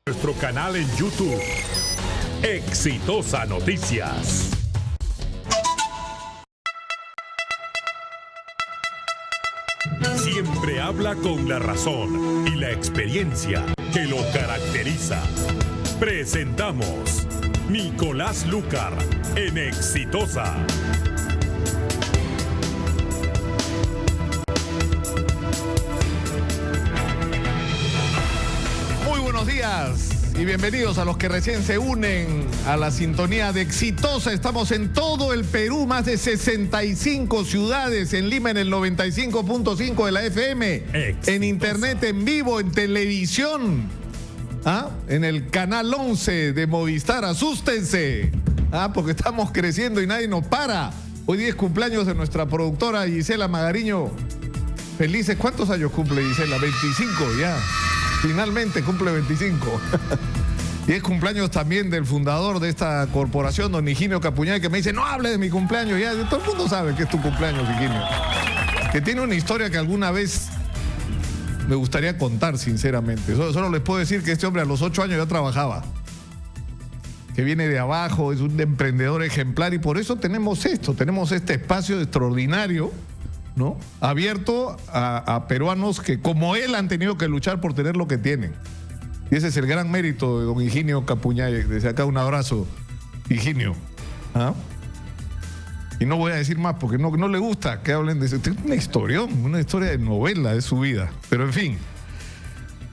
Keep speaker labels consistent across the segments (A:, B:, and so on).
A: Nuestro canal en YouTube, Exitosa Noticias. Siempre habla con la razón y la experiencia que lo caracteriza. Presentamos Nicolás Lucar en Exitosa.
B: Muy buenos días y bienvenidos a los que recién se unen a la sintonía de Exitosa. Estamos en todo el Perú, más de 65 ciudades, en Lima en el 95.5 de la FM,
A: Exitosa.
B: En internet en vivo, en televisión, en el canal 11 de Movistar. Asústense, porque estamos creciendo y nadie nos para. Hoy día es cumpleaños de nuestra productora Gisela Magariño. Felices, ¿cuántos años cumple Gisela? 25 ya. Finalmente cumple 25. Y es cumpleaños también del fundador de esta corporación, don Higinio Capuñay, que me dice, no hable de mi cumpleaños. Ya todo el mundo sabe que es tu cumpleaños, Higinio. Que tiene una historia que alguna vez me gustaría contar, sinceramente. Solo les puedo decir que este hombre a los 8 años ya trabajaba. Que viene de abajo, es un emprendedor ejemplar y por eso tenemos esto, tenemos este espacio extraordinario, ¿no? Abierto a peruanos que como él han tenido que luchar por tener lo que tienen. Y ese es el gran mérito de don Higinio Capuñay. Desde acá un abrazo, Higinio. Y no voy a decir más porque no le gusta que hablen de eso. Es una historia de novela de su vida. Pero en fin,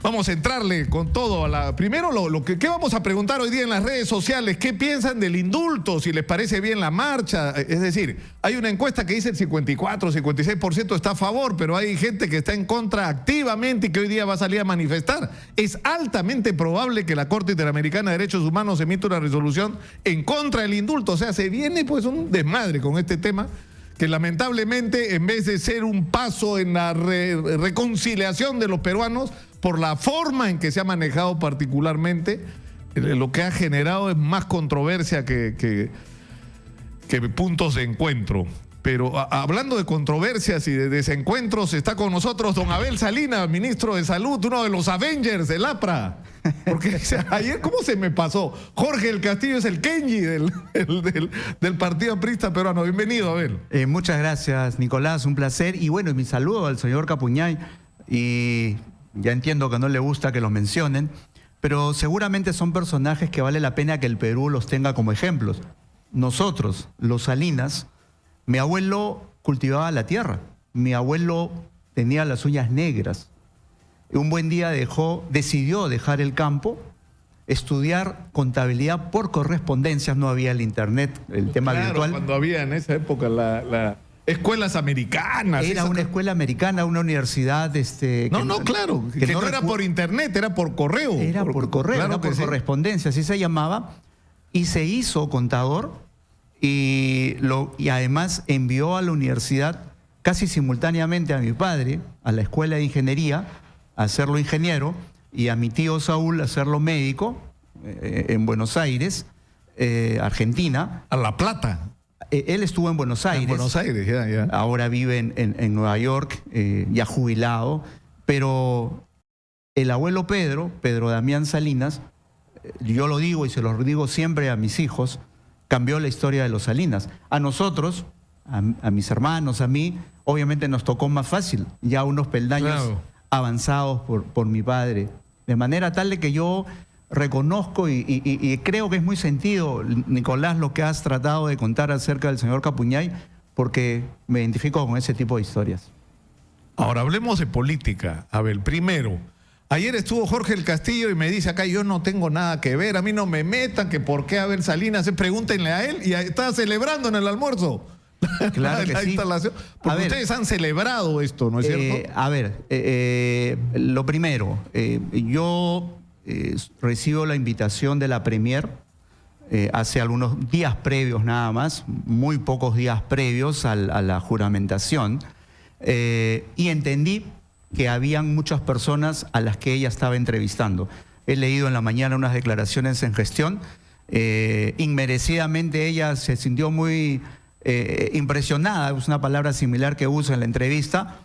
B: vamos a entrarle con todo. Primero, ¿qué vamos a preguntar hoy día en las redes sociales? ¿Qué piensan del indulto? Si les parece bien la marcha. Es decir, hay una encuesta que dice el 54, 56% está a favor, pero hay gente que está en contra activamente y que hoy día va a salir a manifestar. Es altamente probable que la Corte Interamericana de Derechos Humanos emita una resolución en contra del indulto. O sea, se viene pues un desmadre con este tema que lamentablemente, en vez de ser un paso en la reconciliación de los peruanos, por la forma en que se ha manejado particularmente, lo que ha generado es más controversia que puntos de encuentro. Pero hablando de controversias y de desencuentros, está con nosotros don Abel Salinas, ministro de Salud, uno de los Avengers del APRA. Porque ayer, ¿cómo se me pasó? Jorge del Castillo es el Kenji del Partido Aprista Peruano. Bienvenido, Abel.
C: Muchas gracias, Nicolás, un placer. Y bueno, mi saludo al señor Capuñay. Y ya entiendo que no le gusta que los mencionen, pero seguramente son personajes que vale la pena que el Perú los tenga como ejemplos. Nosotros, los Salinas, mi abuelo cultivaba la tierra, mi abuelo tenía las uñas negras. Un buen día decidió dejar el campo, estudiar contabilidad por correspondencias. No había el internet, el tema virtual.
B: Cuando había en esa época escuelas americanas.
C: Era una escuela americana, una universidad.
B: Que no era por internet, era por correo.
C: Era por correo,
B: claro,
C: era por correspondencia, así se llamaba. Y se hizo contador y además envió a la universidad casi simultáneamente a mi padre, a la escuela de ingeniería, a hacerlo ingeniero, y a mi tío Saúl a hacerlo médico en Buenos Aires, Argentina.
B: A La Plata.
C: Él estuvo en Buenos Aires.
B: En Buenos Aires, ya.
C: Ahora vive en Nueva York, ya jubilado. Pero el abuelo Pedro Damián Salinas, yo lo digo y se lo digo siempre a mis hijos, cambió la historia de los Salinas. A nosotros, a mis hermanos, a mí, obviamente nos tocó más fácil, ya unos peldaños avanzados por mi padre. De manera tal de que yo reconozco y creo que es muy sentido, Nicolás, lo que has tratado de contar acerca del señor Capuñay, porque me identifico con ese tipo de historias.
B: Ahora, hablemos de política. A ver, primero, ayer estuvo Jorge del Castillo y me dice acá, yo no tengo nada que ver, a mí no me metan, que por qué Abel Salinas, pregúntenle a él, y estaba celebrando en el almuerzo.
C: Claro que sí.
B: Instalación. Porque ustedes han celebrado esto, ¿no es cierto?
C: A ver, lo primero, yo recibo la invitación de la Premier hace algunos días previos nada más, muy pocos días previos a la juramentación, y entendí que habían muchas personas a las que ella estaba entrevistando. He leído en la mañana unas declaraciones en Gestión. Inmerecidamente ella se sintió muy impresionada, es una palabra similar que usa en la entrevista,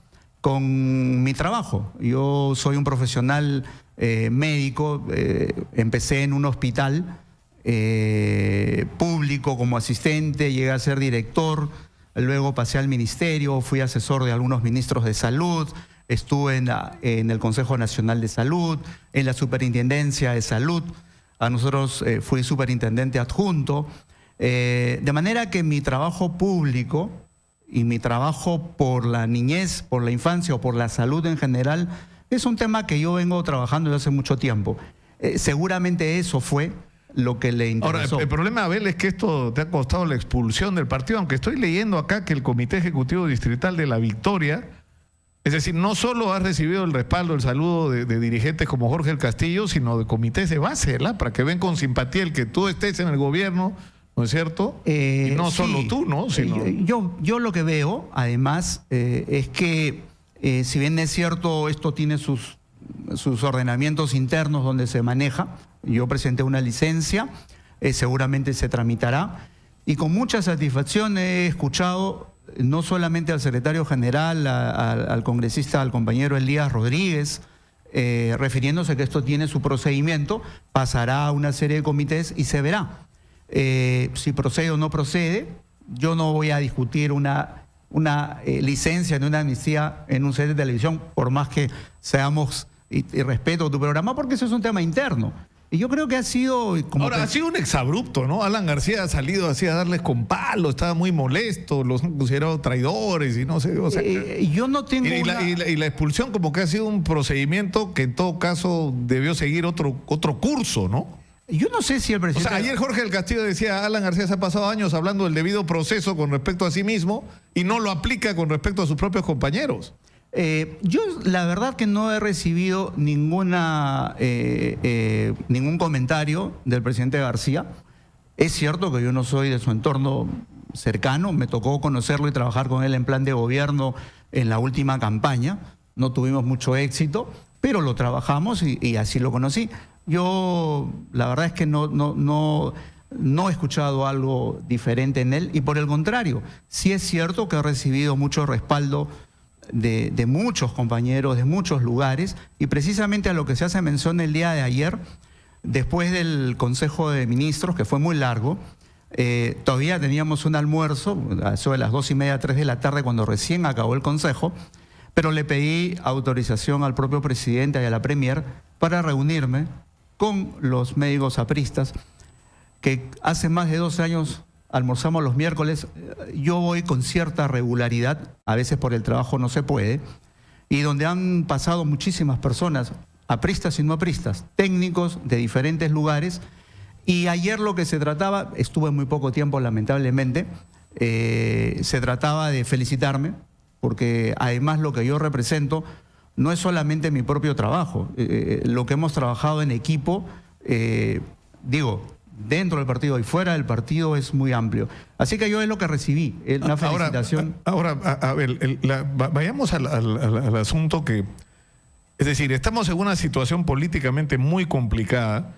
C: con mi trabajo. Yo soy un profesional médico, empecé en un hospital público como asistente, llegué a ser director, luego pasé al ministerio, fui asesor de algunos ministros de salud, estuve en el Consejo Nacional de Salud, en la Superintendencia de Salud, a nosotros fui superintendente adjunto, de manera que mi trabajo público y mi trabajo por la niñez, por la infancia o por la salud en general es un tema que yo vengo trabajando desde hace mucho tiempo. Seguramente eso fue lo que le interesó.
B: Ahora, el problema, Abel, es que esto te ha costado la expulsión del partido, aunque estoy leyendo acá que el Comité Ejecutivo Distrital de La Victoria, es decir, no solo ha recibido el respaldo, el saludo de dirigentes como Jorge el Castillo, sino de comités de base, ¿verdad? Para que ven con simpatía el que tú estés en el gobierno, ¿no es cierto? Y no solo tú, ¿no? Sino...
C: Yo lo que veo, además, es que si bien es cierto, esto tiene sus ordenamientos internos donde se maneja. Yo presenté una licencia, seguramente se tramitará, y con mucha satisfacción he escuchado no solamente al secretario general, al congresista, al compañero Elías Rodríguez, refiriéndose que esto tiene su procedimiento, pasará a una serie de comités y se verá. Si procede o no procede, yo no voy a discutir una licencia ni una amnistía en un set de televisión, por más que seamos, y respeto tu programa, porque eso es un tema interno. Y yo creo que ha sido...
B: Ahora, ha sido un exabrupto, ¿no? Alan García ha salido así a darles con palo, estaba muy molesto, los han considerado traidores y no sé... O sea,
C: yo no tengo
B: y la expulsión como que ha sido un procedimiento que en todo caso debió seguir otro curso, ¿no?
C: Yo no sé si el presidente...
B: O sea, ayer Jorge del Castillo decía, Alan García se ha pasado años hablando del debido proceso con respecto a sí mismo y no lo aplica con respecto a sus propios compañeros.
C: Yo la verdad que no he recibido ningún comentario del presidente García. Es cierto que yo no soy de su entorno cercano, me tocó conocerlo y trabajar con él en plan de gobierno en la última campaña. No tuvimos mucho éxito, pero lo trabajamos y así lo conocí. Yo la verdad es que no he escuchado algo diferente en él, y por el contrario, sí es cierto que he recibido mucho respaldo de muchos compañeros, de muchos lugares, y precisamente a lo que se hace mención el día de ayer, después del Consejo de Ministros, que fue muy largo, todavía teníamos un almuerzo, a eso de las 2:30, 3 de la tarde, cuando recién acabó el Consejo, pero le pedí autorización al propio presidente y a la Premier para reunirme con los médicos apristas, que hace más de 12 años almorzamos los miércoles. Yo voy con cierta regularidad, a veces por el trabajo no se puede, y donde han pasado muchísimas personas, apristas y no apristas, técnicos de diferentes lugares, y ayer lo que se trataba, estuve muy poco tiempo lamentablemente, se trataba de felicitarme, porque además lo que yo represento no es solamente mi propio trabajo, lo que hemos trabajado en equipo, dentro del partido y fuera del partido es muy amplio. Así que yo es lo que recibí, una felicitación.
B: Ahora, a ver, vayamos al asunto que... Es decir, estamos en una situación políticamente muy complicada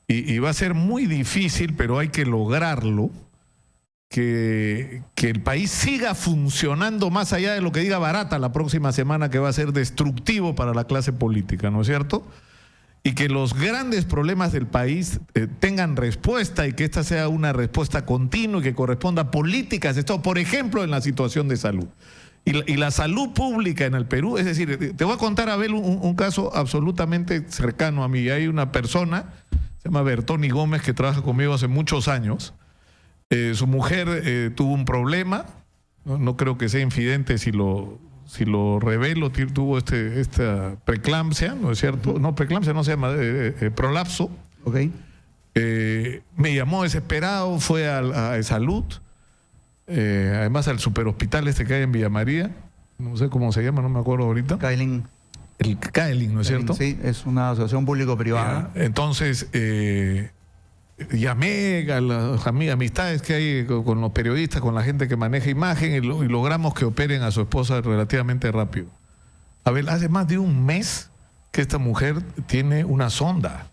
B: y va a ser muy difícil, pero hay que lograrlo, que el país siga funcionando más allá de lo que diga Barata la próxima semana, que va a ser destructivo para la clase política, ¿no es cierto? Y que los grandes problemas del país tengan respuesta, y que esta sea una respuesta continua y que corresponda a políticas de Estado, por ejemplo, en la situación de salud. Y la salud pública en el Perú, es decir, te voy a contar, Abel, un caso absolutamente cercano a mí. Hay una persona, se llama Bertoni Gómez, que trabaja conmigo hace muchos años. Su mujer tuvo un problema, no creo que sea infidente si lo revelo, tuvo esta preeclampsia, ¿no es cierto? No, preeclampsia no se llama, prolapso.
C: Ok.
B: Me llamó desesperado, fue a Salud, además al superhospital que hay en Villa María, no sé cómo se llama, no me acuerdo ahorita.
C: Kaelin.
B: El Kaelin, ¿no es cierto?
C: Sí, es una asociación público-privada.
B: Entonces, llamé a las amistades que hay con los periodistas, con la gente que maneja imagen, y logramos que operen a su esposa relativamente rápido. A ver, hace más de un mes que esta mujer tiene una sonda.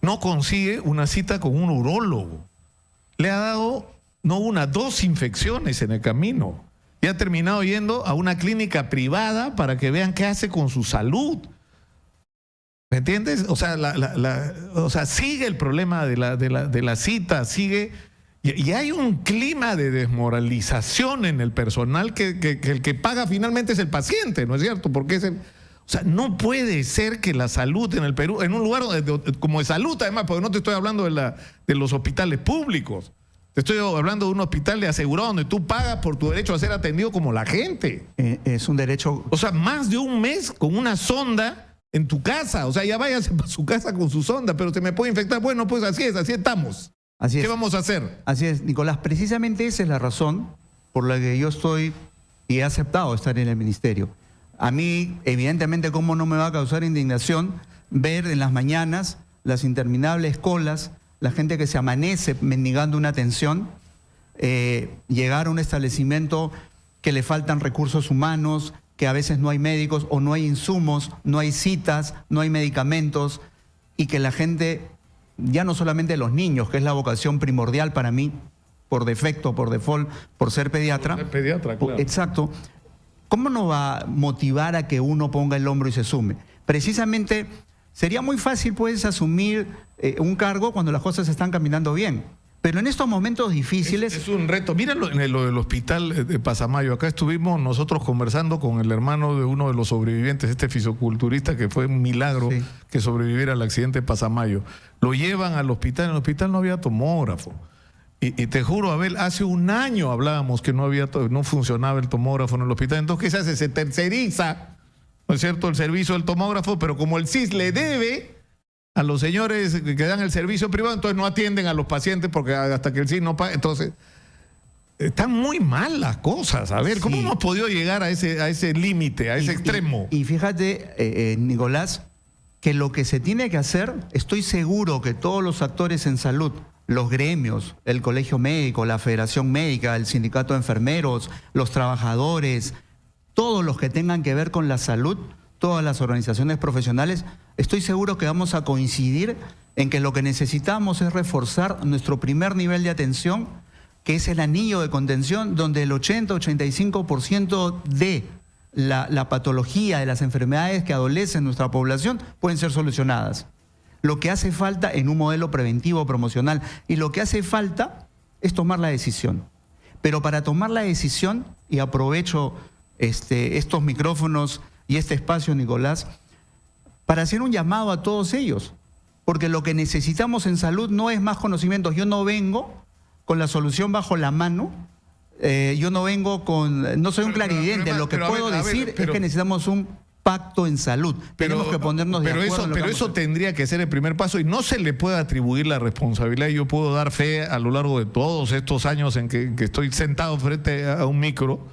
B: No consigue una cita con un urólogo. Le ha dado, no una, 2 infecciones en el camino. y ha terminado yendo a una clínica privada para que vean qué hace con su salud. ¿Me entiendes? O sea, o sea, sigue el problema de la cita, sigue... Y hay un clima de desmoralización en el personal que el que paga finalmente es el paciente, ¿no es cierto? Porque o sea, no puede ser que la salud en el Perú, en un lugar como de salud además, porque no te estoy hablando de los hospitales públicos, te estoy hablando de un hospital de asegurado donde tú pagas por tu derecho a ser atendido como la gente.
C: Es un derecho...
B: O sea, más de un mes con una sonda en tu casa, o sea, ya váyase para su casa con su sonda, pero se me puede infectar. Bueno, pues así estamos.
C: Así es.
B: ¿Qué vamos a hacer?
C: Así es, Nicolás. Precisamente esa es la razón por la que yo estoy y he aceptado estar en el ministerio. A mí, evidentemente, cómo no me va a causar indignación ver en las mañanas las interminables colas, la gente que se amanece mendigando una atención, llegar a un establecimiento que le faltan recursos humanos, que a veces no hay médicos o no hay insumos, no hay citas, no hay medicamentos, y que la gente, ya no solamente los niños, que es la vocación primordial para mí, por defecto, por default, por ser pediatra.
B: Por ser pediatra, claro.
C: Exacto. ¿Cómo no va a motivar a que uno ponga el hombro y se sume? Precisamente sería muy fácil, pues, asumir un cargo cuando las cosas están caminando bien. Pero en estos momentos difíciles...
B: Es un reto. Míralo en lo del hospital de Pasamayo. Acá estuvimos nosotros conversando con el hermano de uno de los sobrevivientes, este fisioculturista, que fue un milagro que sobreviviera al accidente de Pasamayo. Lo llevan al hospital. En el hospital no había tomógrafo. Y te juro, Abel, hace un año hablábamos que no funcionaba el tomógrafo en el hospital. Entonces, ¿qué se hace? Se terceriza, ¿no es cierto?, el servicio del tomógrafo, pero como el CIS le debe a los señores que dan el servicio privado, entonces no atienden a los pacientes porque hasta que el CIS no paga. Entonces, están muy mal las cosas. A ver, ¿cómo hemos podido llegar a ese límite, a ese extremo?
C: Y fíjate, Nicolás, que lo que se tiene que hacer, estoy seguro que todos los actores en salud, los gremios, el Colegio Médico, la Federación Médica, el Sindicato de Enfermeros, los trabajadores, todos los que tengan que ver con la salud, todas las organizaciones profesionales, estoy seguro que vamos a coincidir en que lo que necesitamos es reforzar nuestro primer nivel de atención, que es el anillo de contención, donde el 80-85% de la patología, de las enfermedades que adolecen nuestra población pueden ser solucionadas. Lo que hace falta en un modelo preventivo promocional, y lo que hace falta es tomar la decisión. Pero para tomar la decisión, y aprovecho estos micrófonos y este espacio, Nicolás, para hacer un llamado a todos ellos, porque lo que necesitamos en salud no es más conocimientos. Yo no vengo con la solución bajo la mano, yo no vengo con... No soy un clarividente, lo que puedo decir es que necesitamos un pacto en salud. Tenemos que ponernos de acuerdo.
B: Pero eso tendría que ser el primer paso, y no se le puede atribuir la responsabilidad. Yo puedo dar fe a lo largo de todos estos años en que estoy sentado frente a un micro,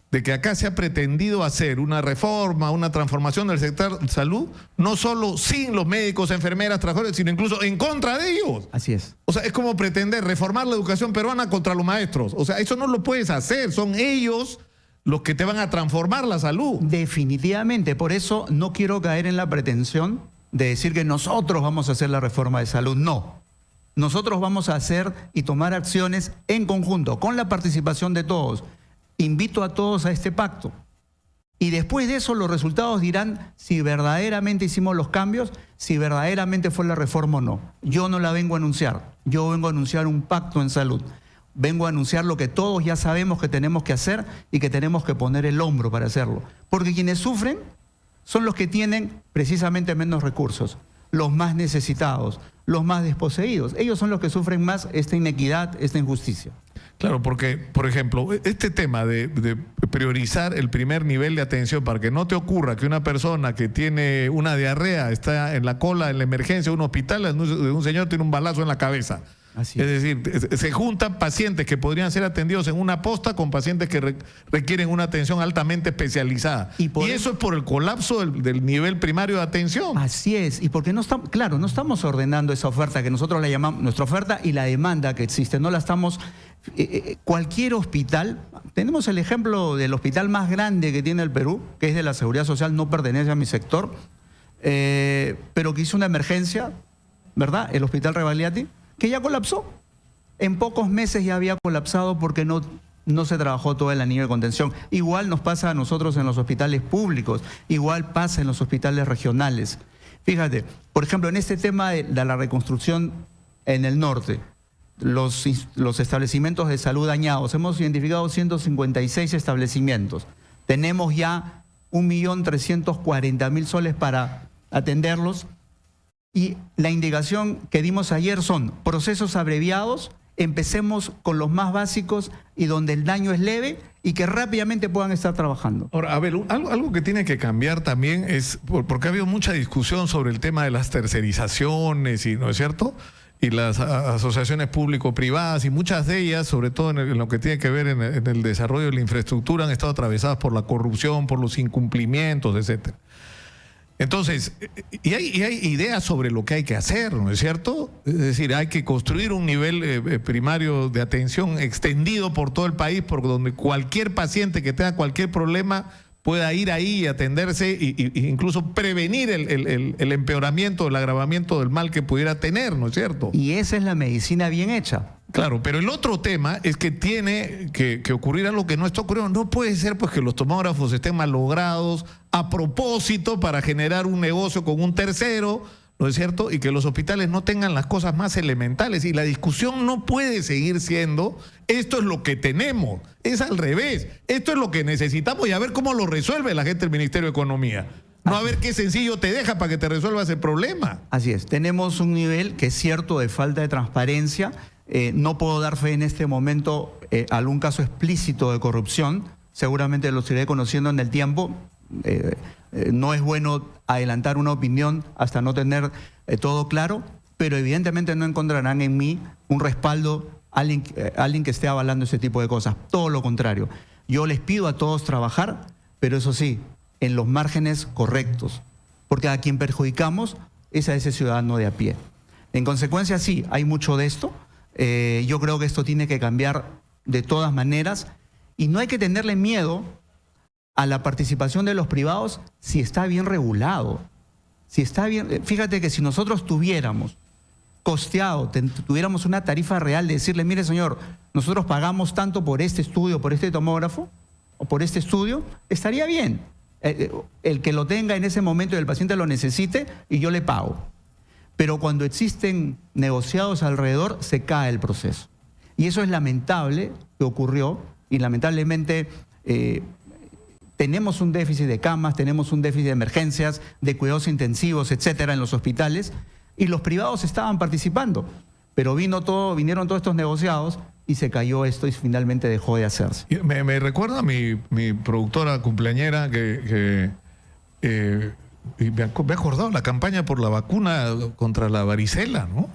B: de que acá se ha pretendido hacer una reforma, una transformación del sector salud, no solo sin los médicos, enfermeras, trabajadores, sino incluso en contra de ellos.
C: Así es.
B: O sea, es como pretender reformar la educación peruana contra los maestros. O sea, eso no lo puedes hacer. Son ellos los que te van a transformar la salud.
C: Definitivamente. Por eso no quiero caer en la pretensión de decir que nosotros vamos a hacer la reforma de salud. No. Nosotros vamos a hacer y tomar acciones en conjunto, con la participación de todos. Invito a todos a este pacto. Y después de eso los resultados dirán si verdaderamente hicimos los cambios, si verdaderamente fue la reforma o no. Yo no la vengo a anunciar. Yo vengo a anunciar un pacto en salud. Vengo a anunciar lo que todos ya sabemos que tenemos que hacer y que tenemos que poner el hombro para hacerlo. Porque quienes sufren son los que tienen precisamente menos recursos, los más necesitados, los más desposeídos. Ellos son los que sufren más esta inequidad, esta injusticia.
B: Claro, porque, por ejemplo, este tema de priorizar el primer nivel de atención para que no te ocurra que una persona que tiene una diarrea está en la cola, en la emergencia de un hospital, un señor tiene un balazo en la cabeza.
C: Así es.
B: Es decir, se juntan pacientes que podrían ser atendidos en una posta con pacientes que requieren una atención altamente especializada. Y eso es por el colapso del nivel primario de atención.
C: Así es, y porque no estamos, claro, no estamos ordenando esa oferta que nosotros la llamamos, nuestra oferta y la demanda que existe, no la estamos... cualquier hospital, tenemos el ejemplo del hospital más grande que tiene el Perú, que es de la Seguridad Social, no pertenece a mi sector, pero que hizo una emergencia, ¿verdad? El Hospital Rebagliati, que ya colapsó. En pocos meses ya había colapsado porque no no se trabajó todo el anillo de contención. Igual nos pasa a nosotros en los hospitales públicos, igual pasa en los hospitales regionales. Fíjate, por ejemplo, en este tema de la reconstrucción en el norte, los establecimientos de salud dañados, hemos identificado 156 establecimientos. Tenemos ya 1.340.000 soles para atenderlos. Y la indicación que dimos ayer son procesos abreviados, empecemos con los más básicos y donde el daño es leve y que rápidamente puedan estar trabajando.
B: Ahora, a ver, algo que tiene que cambiar también es, porque ha habido mucha discusión sobre el tema de las tercerizaciones, ¿no es cierto? Y las asociaciones público-privadas, y muchas de ellas, sobre todo en lo que tiene que ver en el desarrollo de la infraestructura, han estado atravesadas por la corrupción, por los incumplimientos, etcétera. Entonces, y hay ideas sobre lo que hay que hacer, ¿no es cierto? Es decir, hay que construir un nivel primario de atención extendido por todo el país, por donde cualquier paciente que tenga cualquier problema pueda ir ahí y atenderse e incluso prevenir el empeoramiento, el agravamiento del mal que pudiera tener, ¿no es cierto?
C: Y esa es la medicina bien hecha.
B: Claro, pero el otro tema es que tiene que ocurrir algo que no está ocurriendo. No puede ser pues que los tomógrafos estén malogrados a propósito para generar un negocio con un tercero, ¿no es cierto? Y que los hospitales no tengan las cosas más elementales. Y la discusión no puede seguir siendo, esto es lo que tenemos, es al revés. Esto es lo que necesitamos y a ver cómo lo resuelve la gente del Ministerio de Economía. No a ver qué sencillo te deja para que te resuelvas el problema.
C: Así es, tenemos un nivel que es cierto de falta de transparencia. No puedo dar fe en este momento a algún caso explícito de corrupción. Seguramente los iré conociendo en el tiempo. No es bueno adelantar una opinión hasta no tener todo claro, pero evidentemente no encontrarán en mí un respaldo, alguien que esté avalando ese tipo de cosas. Todo lo contrario. Yo les pido a todos trabajar, pero eso sí, en los márgenes correctos, porque a quien perjudicamos es a ese ciudadano de a pie. En consecuencia, sí, hay mucho de esto. Yo creo que esto tiene que cambiar de todas maneras y no hay que tenerle miedo a la participación de los privados si está bien regulado. Si está bien, fíjate que si nosotros tuviéramos costeado, tuviéramos una tarifa real de decirle, mire señor, nosotros pagamos tanto por este estudio, por este tomógrafo o por este estudio, estaría bien. El que lo tenga en ese momento y el paciente lo necesite y yo le pago. Pero cuando existen negociados alrededor, se cae el proceso. Y eso es lamentable que ocurrió y lamentablemente tenemos un déficit de camas, tenemos un déficit de emergencias, de cuidados intensivos, etcétera, en los hospitales y los privados estaban participando. Pero vinieron todos estos negociados y se cayó esto y finalmente dejó de hacerse.
B: Me recuerda mi productora cumpleañera y me he acordado la campaña por la vacuna contra la varicela, ¿no?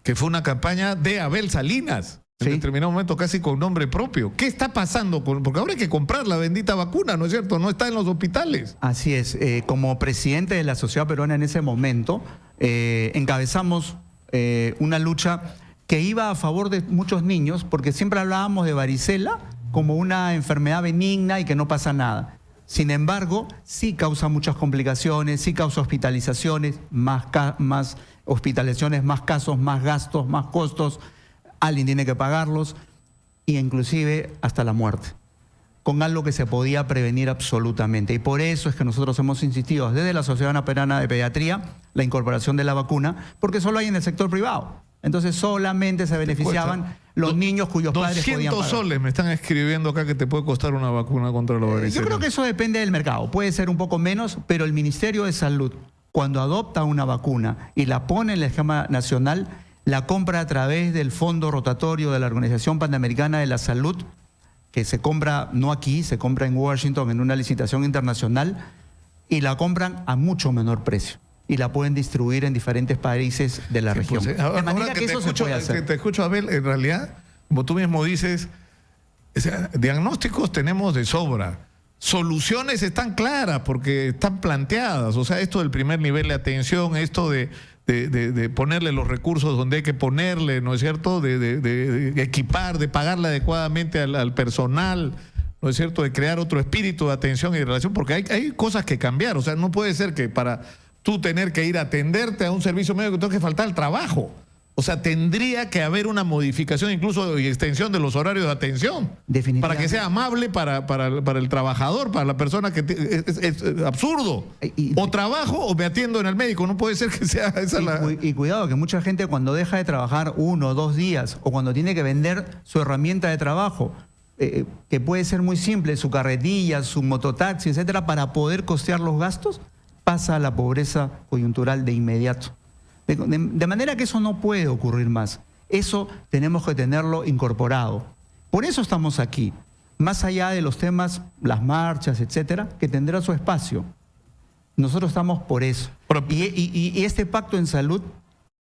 B: Que fue una campaña de Abel Salinas, en
C: Sí.
B: determinado momento casi con nombre propio. ¿Qué está pasando? Porque ahora hay que comprar la bendita vacuna, ¿no es cierto? No está en los hospitales.
C: Así es. Como presidente de la Sociedad Peruana en ese momento, encabezamos una lucha que iba a favor de muchos niños, porque siempre hablábamos de varicela como una enfermedad benigna y que no pasa nada. Sin embargo, sí causa muchas complicaciones, sí causa hospitalizaciones, más hospitalizaciones, más casos, más gastos, más costos. Alguien tiene que pagarlos e inclusive hasta la muerte, con algo que se podía prevenir absolutamente. Y por eso es que nosotros hemos insistido desde la Sociedad Peruana de Pediatría la incorporación de la vacuna, porque solo hay en el sector privado. Entonces solamente se beneficiaban los niños cuyos padres podían
B: 200
C: pagar.
B: soles me están escribiendo acá que te puede costar una vacuna contra la varicela.
C: Yo creo que eso depende del mercado. Puede ser un poco menos, pero el Ministerio de Salud, cuando adopta una vacuna y la pone en el esquema nacional, la compra a través del fondo rotatorio de la Organización Panamericana de la Salud, que se compra no aquí, se compra en Washington en una licitación internacional, y la compran a mucho menor precio. Y la pueden distribuir en diferentes países de la región.
B: Pues,
C: De manera que eso se puede hacer.
B: te escucho, Abel, en realidad, como tú mismo dices, o sea, diagnósticos tenemos de sobra. Soluciones están claras porque están planteadas. O sea, esto del primer nivel de atención, esto de ponerle los recursos donde hay que ponerle, ¿no es cierto? De equipar, de pagarle adecuadamente al personal, ¿no es cierto? De crear otro espíritu de atención y de relación, porque hay cosas que cambiar. O sea, no puede ser que para tú tener que ir a atenderte a un servicio médico te tenga que faltar el trabajo. O sea, tendría que haber una modificación incluso y extensión de los horarios de atención.
C: Definitivamente.
B: Para que sea amable para el trabajador, para la persona que... Es absurdo. O trabajo o me atiendo en el médico. No puede ser que sea esa
C: Y cuidado, que mucha gente cuando deja de trabajar 1 o 2 días o cuando tiene que vender su herramienta de trabajo, que puede ser muy simple, su carretilla, su mototaxi, etcétera, para poder costear los gastos, pasa a la pobreza coyuntural de inmediato. De manera que eso no puede ocurrir más. Eso tenemos que tenerlo incorporado. Por eso estamos aquí. Más allá de los temas, las marchas, etcétera, que tendrá su espacio. Nosotros estamos por eso. Y este pacto en salud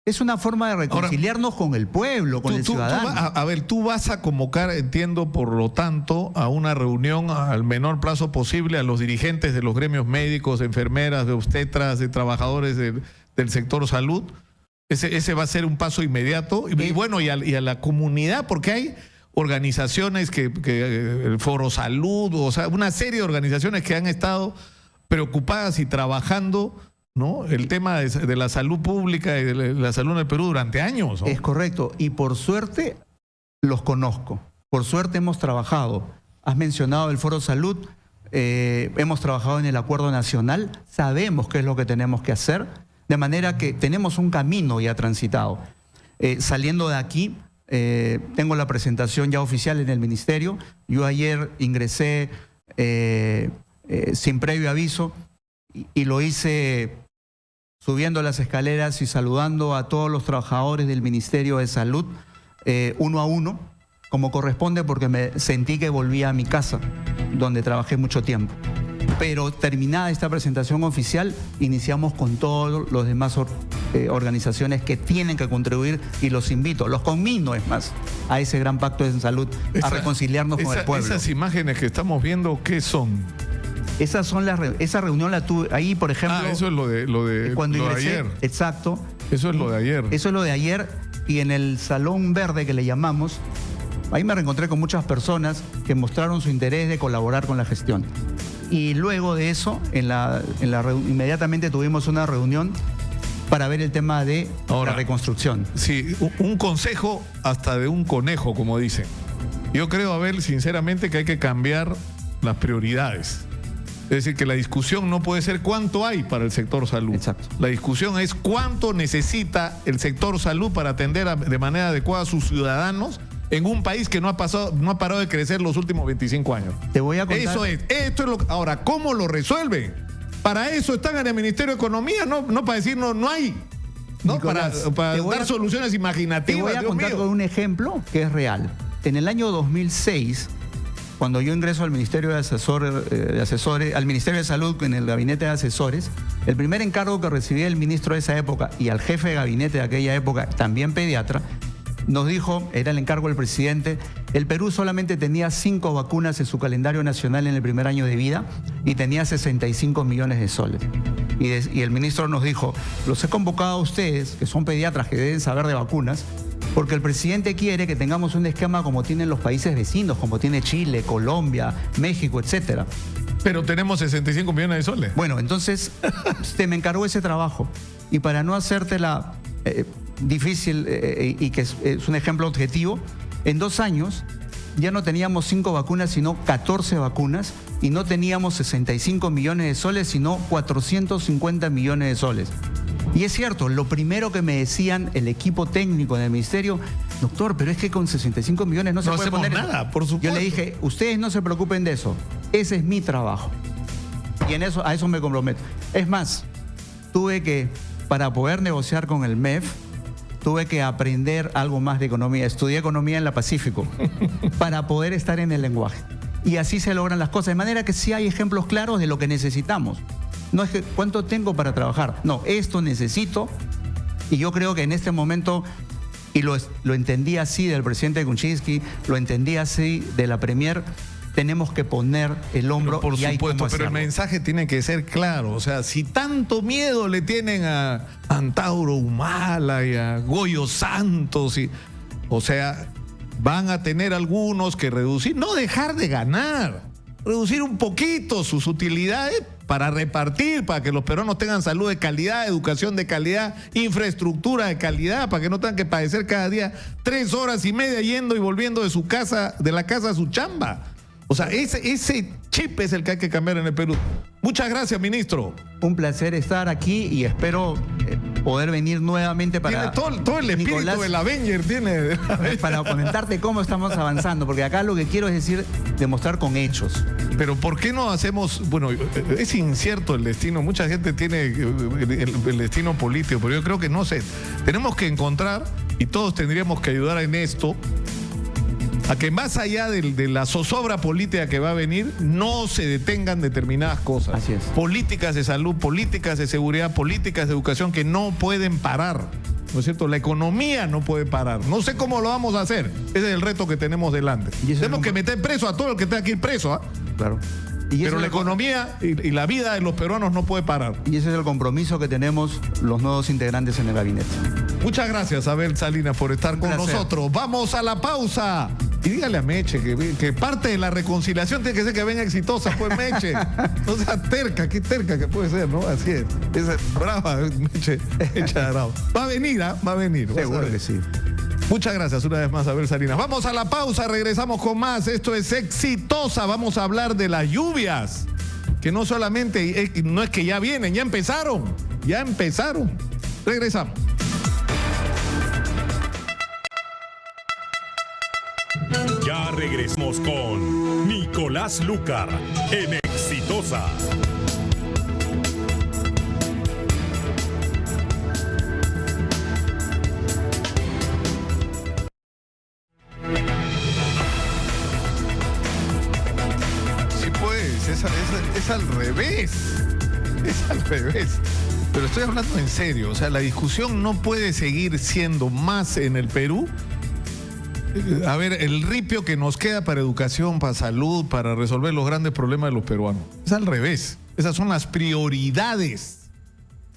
C: es una forma de reconciliarnos con el pueblo, con el ciudadano.
B: Tú vas a convocar, entiendo, por lo tanto, a una reunión al menor plazo posible a los dirigentes de los gremios médicos, de enfermeras, de obstetras, de trabajadores del sector salud. Ese va a ser un paso inmediato. Y bueno, y a la comunidad, porque hay organizaciones que el Foro Salud, o sea, una serie de organizaciones que han estado preocupadas y trabajando, ¿no?, el tema de la salud pública y de la salud en el Perú durante años, ¿no?
C: Es correcto. Y por suerte los conozco. Por suerte hemos trabajado. Has mencionado el Foro Salud. Hemos trabajado en el Acuerdo Nacional. Sabemos qué es lo que tenemos que hacer. De manera que tenemos un camino ya transitado. Saliendo de aquí, tengo la presentación ya oficial en el Ministerio. Yo ayer ingresé sin previo aviso y lo hice subiendo las escaleras y saludando a todos los trabajadores del Ministerio de Salud, 1 a 1, como corresponde, porque me sentí que volvía a mi casa, donde trabajé mucho tiempo. Pero terminada esta presentación oficial, iniciamos con todos los demás organizaciones que tienen que contribuir, y los invito, los conmino, es más, a ese gran pacto de salud, a reconciliarnos con el pueblo.
B: Esas imágenes que estamos viendo, ¿qué son?
C: Esa reunión la tuve ahí, por ejemplo.
B: Eso es lo de
C: cuando ingresé,
B: ayer.
C: Exacto.
B: Eso es lo de ayer.
C: Eso es lo de ayer, y en el Salón Verde, que le llamamos, ahí me reencontré con muchas personas que mostraron su interés de colaborar con la gestión. Y luego de eso, inmediatamente tuvimos una reunión para ver el tema de la reconstrucción.
B: Sí, un consejo hasta de un conejo, como dicen. Yo creo, Abel, sinceramente, que hay que cambiar las prioridades. Es decir, que la discusión no puede ser cuánto hay para el sector salud.
C: Exacto.
B: La discusión es cuánto necesita el sector salud para atender de manera adecuada a sus ciudadanos en un país que no ha parado de crecer los últimos 25 años.
C: Te voy a contar.
B: Esto es lo. Ahora, ¿cómo lo resuelven? Para eso están en el Ministerio de Economía, no para decir no hay. ¿No?
C: Nicolás,
B: para dar soluciones imaginativas.
C: Te voy a contar con un ejemplo que es real. En el año 2006, cuando yo ingreso al Ministerio de Asesores, al Ministerio de Salud, en el gabinete de asesores, el primer encargo que recibí del ministro de esa época y al jefe de gabinete de aquella época, también pediatra, nos dijo, era el encargo del presidente, el Perú solamente tenía 5 vacunas en su calendario nacional en el primer año de vida y tenía 65 millones de soles. Y el ministro nos dijo, los he convocado a ustedes, que son pediatras que deben saber de vacunas, porque el presidente quiere que tengamos un esquema como tienen los países vecinos, como tiene Chile, Colombia, México, etcétera.
B: Pero tenemos 65 millones de soles.
C: Bueno, entonces me encargó ese trabajo. Y para no hacértela difícil y que es un ejemplo objetivo, en 2 años ya no teníamos 5 vacunas, sino 14 vacunas, y no teníamos 65 millones de soles, sino 450 millones de soles. Y es cierto, lo primero que me decían el equipo técnico del ministerio, doctor, pero es que con 65 millones no se puede poner
B: nada, por supuesto.
C: Yo le dije, ustedes no se preocupen de eso, ese es mi trabajo. Y a eso me comprometo. Es más, para poder negociar con el MEF, tuve que aprender algo más de economía. Estudié economía en la Pacífico para poder estar en el lenguaje. Y así se logran las cosas. De manera que sí hay ejemplos claros de lo que necesitamos. No es que cuánto tengo para trabajar. No, esto necesito. Y yo creo que en este momento, y lo entendí así del presidente Kuczynski, lo entendí así de la Premier, tenemos que poner el hombro.
B: Por supuesto, pero el mensaje tiene que ser claro. O sea, si tanto miedo le tienen a Antauro Humala y a Goyo Santos, o sea, van a tener algunos que reducir, no dejar de ganar, reducir un poquito sus utilidades para repartir, para que los peruanos tengan salud de calidad, educación de calidad, infraestructura de calidad, para que no tengan que padecer cada día 3 horas y media yendo y volviendo de su casa, de la casa a su chamba. O sea, ese chip es el que hay que cambiar en el Perú. Muchas gracias, ministro.
C: Un placer estar aquí y espero poder venir nuevamente para...
B: Tiene todo el espíritu
C: Nicolás,
B: del Avenger, tiene.
C: para comentarte cómo estamos avanzando, porque acá lo que quiero es decir, demostrar con hechos.
B: Pero ¿por qué no hacemos? Bueno, es incierto el destino. Mucha gente tiene el destino político, pero yo creo que no sé. Tenemos que encontrar, y todos tendríamos que ayudar en esto, a que más allá de la zozobra política que va a venir, no se detengan determinadas cosas.
C: Así es.
B: Políticas de salud, políticas de seguridad, políticas de educación que no pueden parar. ¿No es cierto? La economía no puede parar. No sé cómo lo vamos a hacer. Ese es el reto que tenemos delante. Tenemos que meter preso a todo el que tenga que ir preso, ¿ah?
C: Claro.
B: Pero la economía y la vida de los peruanos no puede parar.
C: Y ese es el compromiso que tenemos los nuevos integrantes en el gabinete.
B: Muchas gracias, Abel Salinas, por estar con nosotros. Vamos a la pausa. Y dígale a Meche que parte de la reconciliación tiene que ser que venga exitosa, pues, Meche. No sea terca, qué terca que puede ser, ¿no? Así es. Esa brava, Meche Arao. Va a venir, ¿ah? Va a venir.
C: Seguro que sí.
B: Muchas gracias una vez más, Abel Salinas. Vamos a la pausa, regresamos con más. Esto es Exitosa. Vamos a hablar de las lluvias, que no solamente, no es que ya vienen, ya empezaron. Ya empezaron. Regresamos.
A: Ya regresamos con Nicolás Lucar en Exitosa.
B: Sí, pues, es al revés. Es al revés. Pero estoy hablando en serio. O sea, la discusión no puede seguir siendo más en el Perú. A ver, el ripio que nos queda para educación, para salud, para resolver los grandes problemas de los peruanos. Es al revés. Esas son las prioridades.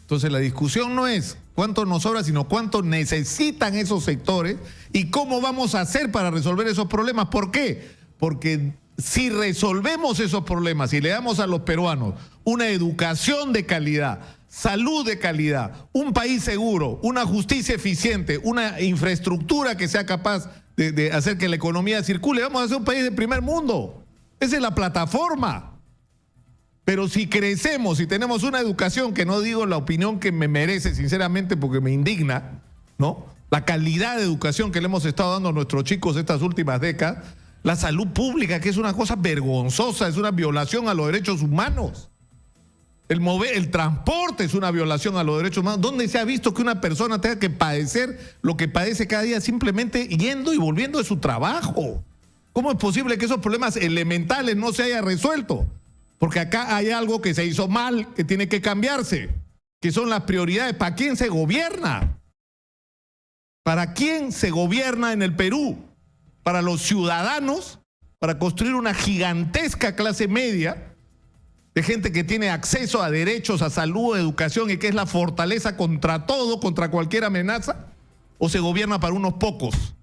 B: Entonces la discusión no es cuánto nos sobra, sino cuánto necesitan esos sectores y cómo vamos a hacer para resolver esos problemas. ¿Por qué? Porque si resolvemos esos problemas y le damos a los peruanos una educación de calidad, salud de calidad, un país seguro, una justicia eficiente, una infraestructura que sea capaz de hacer que la economía circule, vamos a ser un país de primer mundo. Esa es la plataforma. Pero si crecemos y tenemos una educación, que no digo la opinión que me merece, sinceramente, porque me indigna, ¿no? La calidad de educación que le hemos estado dando a nuestros chicos estas últimas décadas, la salud pública, que es una cosa vergonzosa, es una violación a los derechos humanos. El transporte es una violación a los derechos humanos. ¿Dónde se ha visto que una persona tenga que padecer lo que padece cada día simplemente yendo y volviendo de su trabajo? ¿Cómo es posible que esos problemas elementales no se hayan resuelto? Porque acá hay algo que se hizo mal, que tiene que cambiarse, que son las prioridades. ¿Para quién se gobierna? ¿Para quién se gobierna en el Perú? ¿Para los ciudadanos? ¿Para construir una gigantesca clase media de gente que tiene acceso a derechos, a salud, a educación y que es la fortaleza contra todo, contra cualquier amenaza? ¿O se gobierna para unos pocos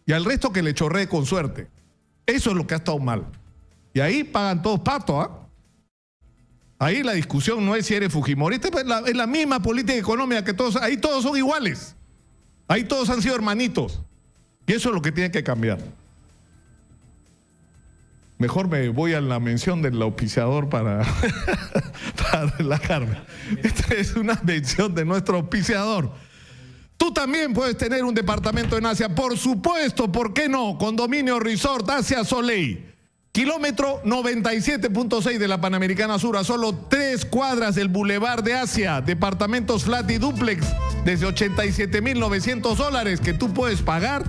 B: y al resto que le chorree con suerte? Eso es lo que ha estado mal. Y ahí pagan todos pato, ¿ah? Ahí la discusión no es si eres fujimorista, es la misma política económica que todos, ahí todos son iguales. Ahí todos han sido hermanitos. Y eso es lo que tiene que cambiar. Mejor me voy a la mención del auspiciador para relajarme. Esta es una mención de nuestro auspiciador. Tú también puedes tener un departamento en Asia, por supuesto, ¿por qué no? Condominio Resort Asia Soleil. Kilómetro 97.6 de la Panamericana Sur, a solo 3 cuadras del Boulevard de Asia. Departamentos flat y duplex desde $87,900 que tú puedes pagar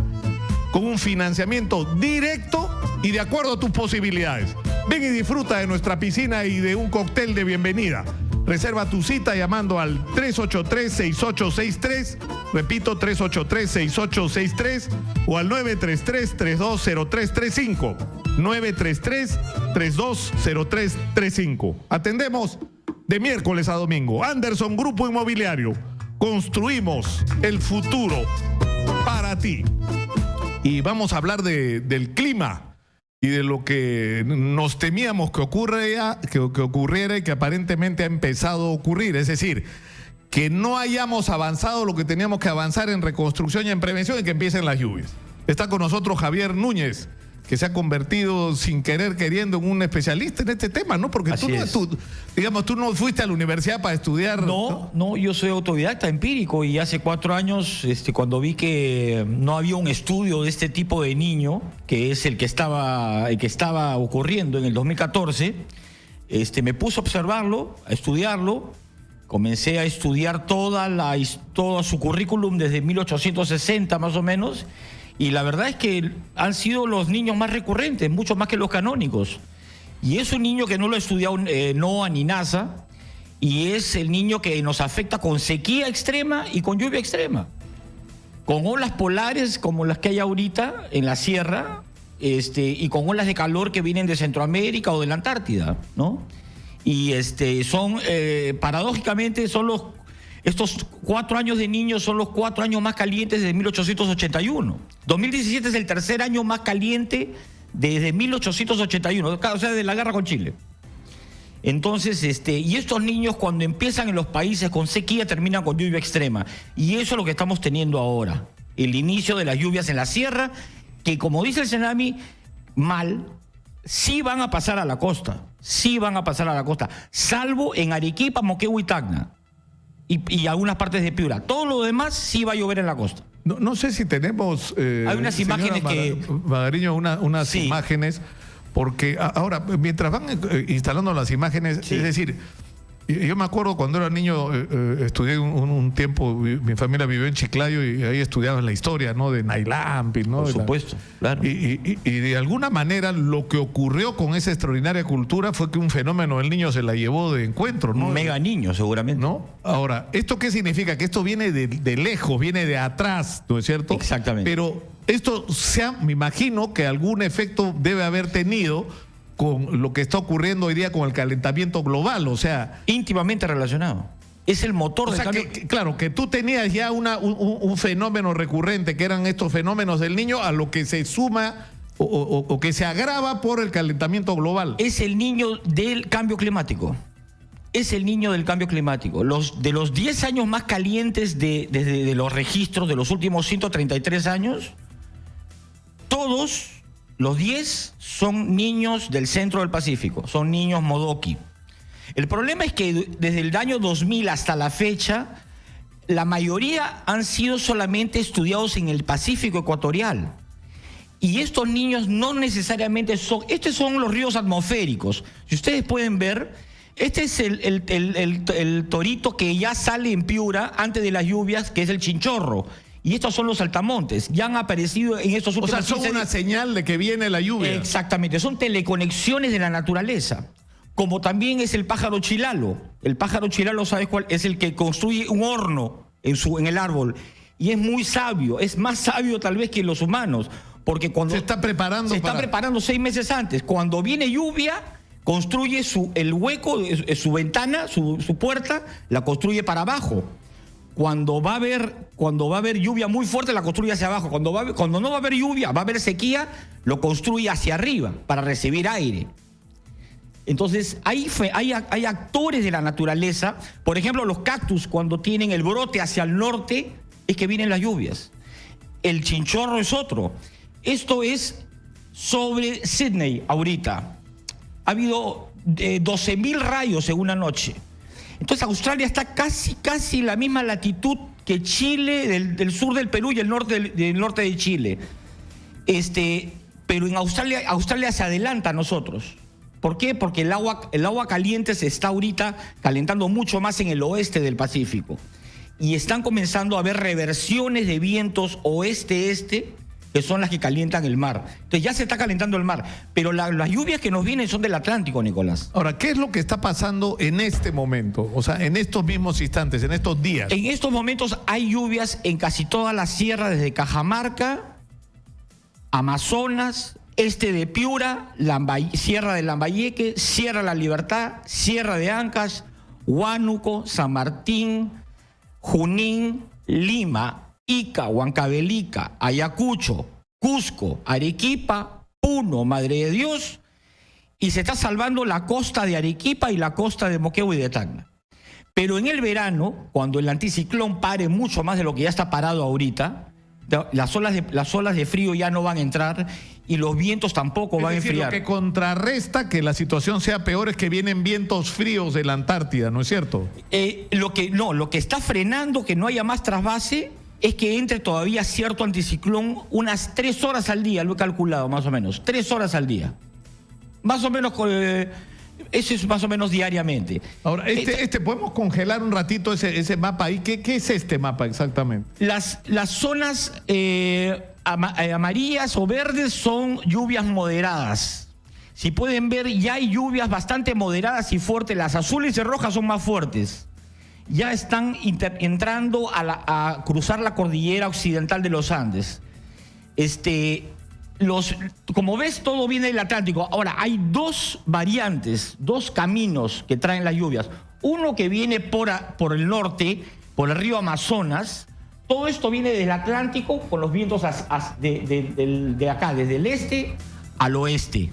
B: con un financiamiento directo y de acuerdo a tus posibilidades. Ven y disfruta de nuestra piscina y de un cóctel de bienvenida. Reserva tu cita llamando al 383-6863, repito, 383-6863 o al 933-320335, 933-320335. Atendemos de miércoles a domingo. Anderson Grupo Inmobiliario. Construimos el futuro para ti. Y vamos a hablar del clima. y de lo que nos temíamos que ocurriera y que aparentemente ha empezado a ocurrir. Es decir, que no hayamos avanzado lo que teníamos que avanzar en reconstrucción y en prevención y que empiecen las lluvias. Está con nosotros Javier Núñez, que se ha convertido sin querer queriendo en un especialista en este tema, ¿no? Porque tú no fuiste a la universidad para estudiar.
D: No, yo soy autodidacta, empírico, y hace 4 años, cuando vi que no había un estudio de este tipo de niño, que es el que estaba ocurriendo en el 2014, me puse a observarlo, a estudiarlo. Comencé a estudiar todo su currículum desde 1860 más o menos, y la verdad es que han sido los niños más recurrentes, mucho más que los canónicos. Y es un niño que no lo ha estudiado NOAA ni NASA, y es el niño que nos afecta con sequía extrema y con lluvia extrema, con olas polares como las que hay ahorita en la sierra, y con olas de calor que vienen de Centroamérica o de la Antártida, ¿no? Y paradójicamente estos 4 años de niños son los 4 años más calientes desde 1881. 2017 es el tercer año más caliente desde 1881, o sea, de la guerra con Chile. Entonces, y estos niños cuando empiezan en los países con sequía terminan con lluvia extrema. Y eso es lo que estamos teniendo ahora. El inicio de las lluvias en la sierra, que como dice el Senami, sí van a pasar a la costa. Sí van a pasar a la costa, salvo en Arequipa, Moquegua y Tacna y algunas partes de Piura. Todo lo demás sí va a llover en la costa.
B: No sé si tenemos
D: hay unas imágenes
B: Magariño, unas imágenes, porque ahora mientras van instalando las imágenes, es decir, yo me acuerdo cuando era niño, estudié un tiempo, mi familia vivió en Chiclayo y ahí estudiaba la historia, ¿no? De Nailampi, ¿no?
D: Por supuesto, claro.
B: Y de alguna manera lo que ocurrió con esa extraordinaria cultura fue que un fenómeno del niño se la llevó de encuentro, ¿no?
D: Un mega niño, seguramente.
B: ¿No? Ahora, ¿esto qué significa? Que esto viene de lejos, viene de atrás, ¿no es cierto?
D: Exactamente.
B: Pero esto me imagino que algún efecto debe haber tenido con lo que está ocurriendo hoy día con el calentamiento global, o sea...
D: Íntimamente relacionado. Es el motor del cambio.
B: Claro, que tú tenías ya un fenómeno recurrente, que eran estos fenómenos del niño, a lo que se suma o que se agrava por el calentamiento global.
D: Es el niño del cambio climático. Es el niño del cambio climático. De los 10 años más calientes desde los registros de los últimos 133 años, todos... Los 10 son niños del centro del Pacífico, son niños Modoki. El problema es que desde el año 2000 hasta la fecha, la mayoría han sido solamente estudiados en el Pacífico ecuatorial. Y estos niños no necesariamente estos son los ríos atmosféricos. Si ustedes pueden ver, este es el torito que ya sale en Piura antes de las lluvias, que es el chinchorro. Y estos son los saltamontes, ya han aparecido en estos últimos 15
B: días. O sea, son una señal de que viene la lluvia.
D: Exactamente, son teleconexiones de la naturaleza. Como también es el pájaro chilalo. El pájaro chilalo, ¿sabes cuál? Es el que construye un horno en el árbol. Y es muy sabio, es más sabio tal vez que los humanos. Porque cuando
B: se está preparando.
D: Se está preparando 6 meses antes. Cuando viene lluvia, construye el hueco, su ventana, su puerta, la construye para abajo. Cuando va a haber lluvia muy fuerte, la construye hacia abajo. Cuando no va a haber lluvia, va a haber sequía, lo construye hacia arriba para recibir aire. Entonces, hay actores de la naturaleza. Por ejemplo, los cactus, cuando tienen el brote hacia el norte, es que vienen las lluvias. El chinchorro es otro. Esto es sobre Sydney ahorita. Ha habido 12.000 rayos en una noche. Entonces Australia está casi en la misma latitud que Chile, del sur del Perú y el norte de Chile. Pero en Australia se adelanta a nosotros. ¿Por qué? Porque el agua caliente se está ahorita calentando mucho más en el oeste del Pacífico. Y están comenzando a haber reversiones de vientos oeste-este, que son las que calientan el mar. Entonces ya se está calentando el mar, pero las lluvias que nos vienen son del Atlántico, Nicolás.
B: Ahora, ¿qué es lo que está pasando en este momento? O sea, en estos mismos instantes, en estos días.
D: En estos momentos hay lluvias en casi toda la sierra, desde Cajamarca, Amazonas, este de Piura, Sierra de Lambayeque, Sierra de la Libertad, Sierra de Ancash, Huánuco, San Martín, Junín, Lima, Ica, Huancavelica, Ayacucho, Cusco, Arequipa, Puno, Madre de Dios, y se está salvando la costa de Arequipa y la costa de Moquegua y de Tacna. Pero en el verano, cuando el anticiclón pare mucho más de lo que ya está parado ahorita, las olas de frío ya no van a entrar y los vientos tampoco van a enfriar.
B: Lo que contrarresta que la situación sea peor es que vienen vientos fríos de la Antártida, ¿no es cierto?
D: Lo que está frenando que no haya más trasvase es que entre todavía cierto anticiclón unas 3 horas al día, lo he calculado más o menos, 3 horas al día. Más o menos, eso es más o menos diariamente.
B: Ahora, ¿podemos congelar un ratito ese mapa ahí? ¿Qué es este mapa exactamente?
D: Las zonas amarillas o verdes son lluvias moderadas. Si pueden ver, ya hay lluvias bastante moderadas y fuertes. Las azules y rojas son más fuertes. Ya están entrando a cruzar la cordillera occidental de los Andes. Como ves, todo viene del Atlántico. Ahora, hay 2 variantes, 2 caminos que traen las lluvias. Uno que viene por el norte, por el río Amazonas. Todo esto viene del Atlántico con los vientos de acá, desde el este al oeste.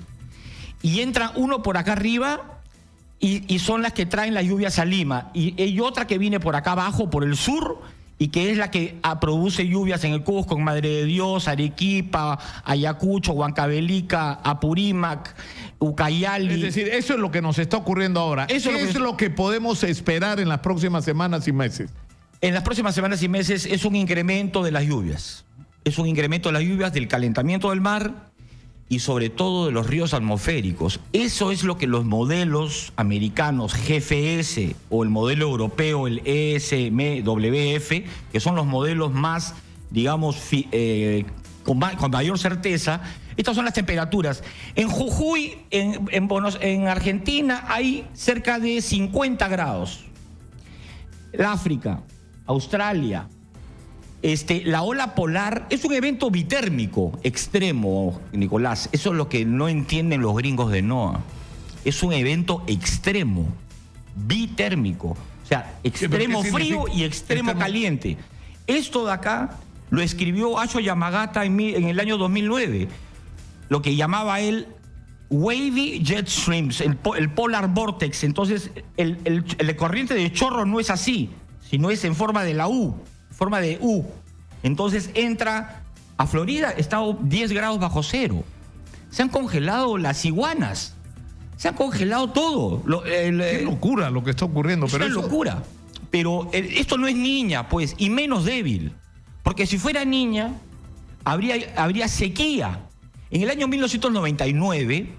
D: Y entra uno por acá arriba y son las que traen las lluvias a Lima. Y hay otra que viene por acá abajo, por el sur, y que es la que produce lluvias en el Cusco, en Madre de Dios, Arequipa, Ayacucho, Huancavelica, Apurímac, Ucayali.
B: Es decir, eso es lo que nos está ocurriendo ahora. ¿Qué es lo que podemos esperar en las próximas semanas y meses?
D: En las próximas semanas y meses es un incremento de las lluvias. Es un incremento de las lluvias, del calentamiento del mar y sobre todo de los ríos atmosféricos. Eso es lo que los modelos americanos GFS o el modelo europeo, el ESMWF, que son los modelos más, digamos, con mayor certeza. Estas son las temperaturas. En Jujuy, en Argentina, hay cerca de 50 grados. El África, Australia. La ola polar es un evento bitérmico extremo, Nicolás. Eso es lo que no entienden los gringos de NOAA. Es un evento extremo, bitérmico. O sea, extremo frío y extremo caliente. Esto de acá lo escribió Acho Yamagata en el año 2009. Lo que llamaba él wavy jet streams, el polar vortex. Entonces, el corriente de chorro no es así, sino es en forma de la U. Forma de U. Entonces entra a Florida, está 10 grados bajo cero. Se han congelado las iguanas. Se han congelado todo.
B: Qué locura lo que está ocurriendo.
D: Es una locura. Pero esto no es niña, pues, y menos débil. Porque si fuera niña, habría sequía. En el año 1999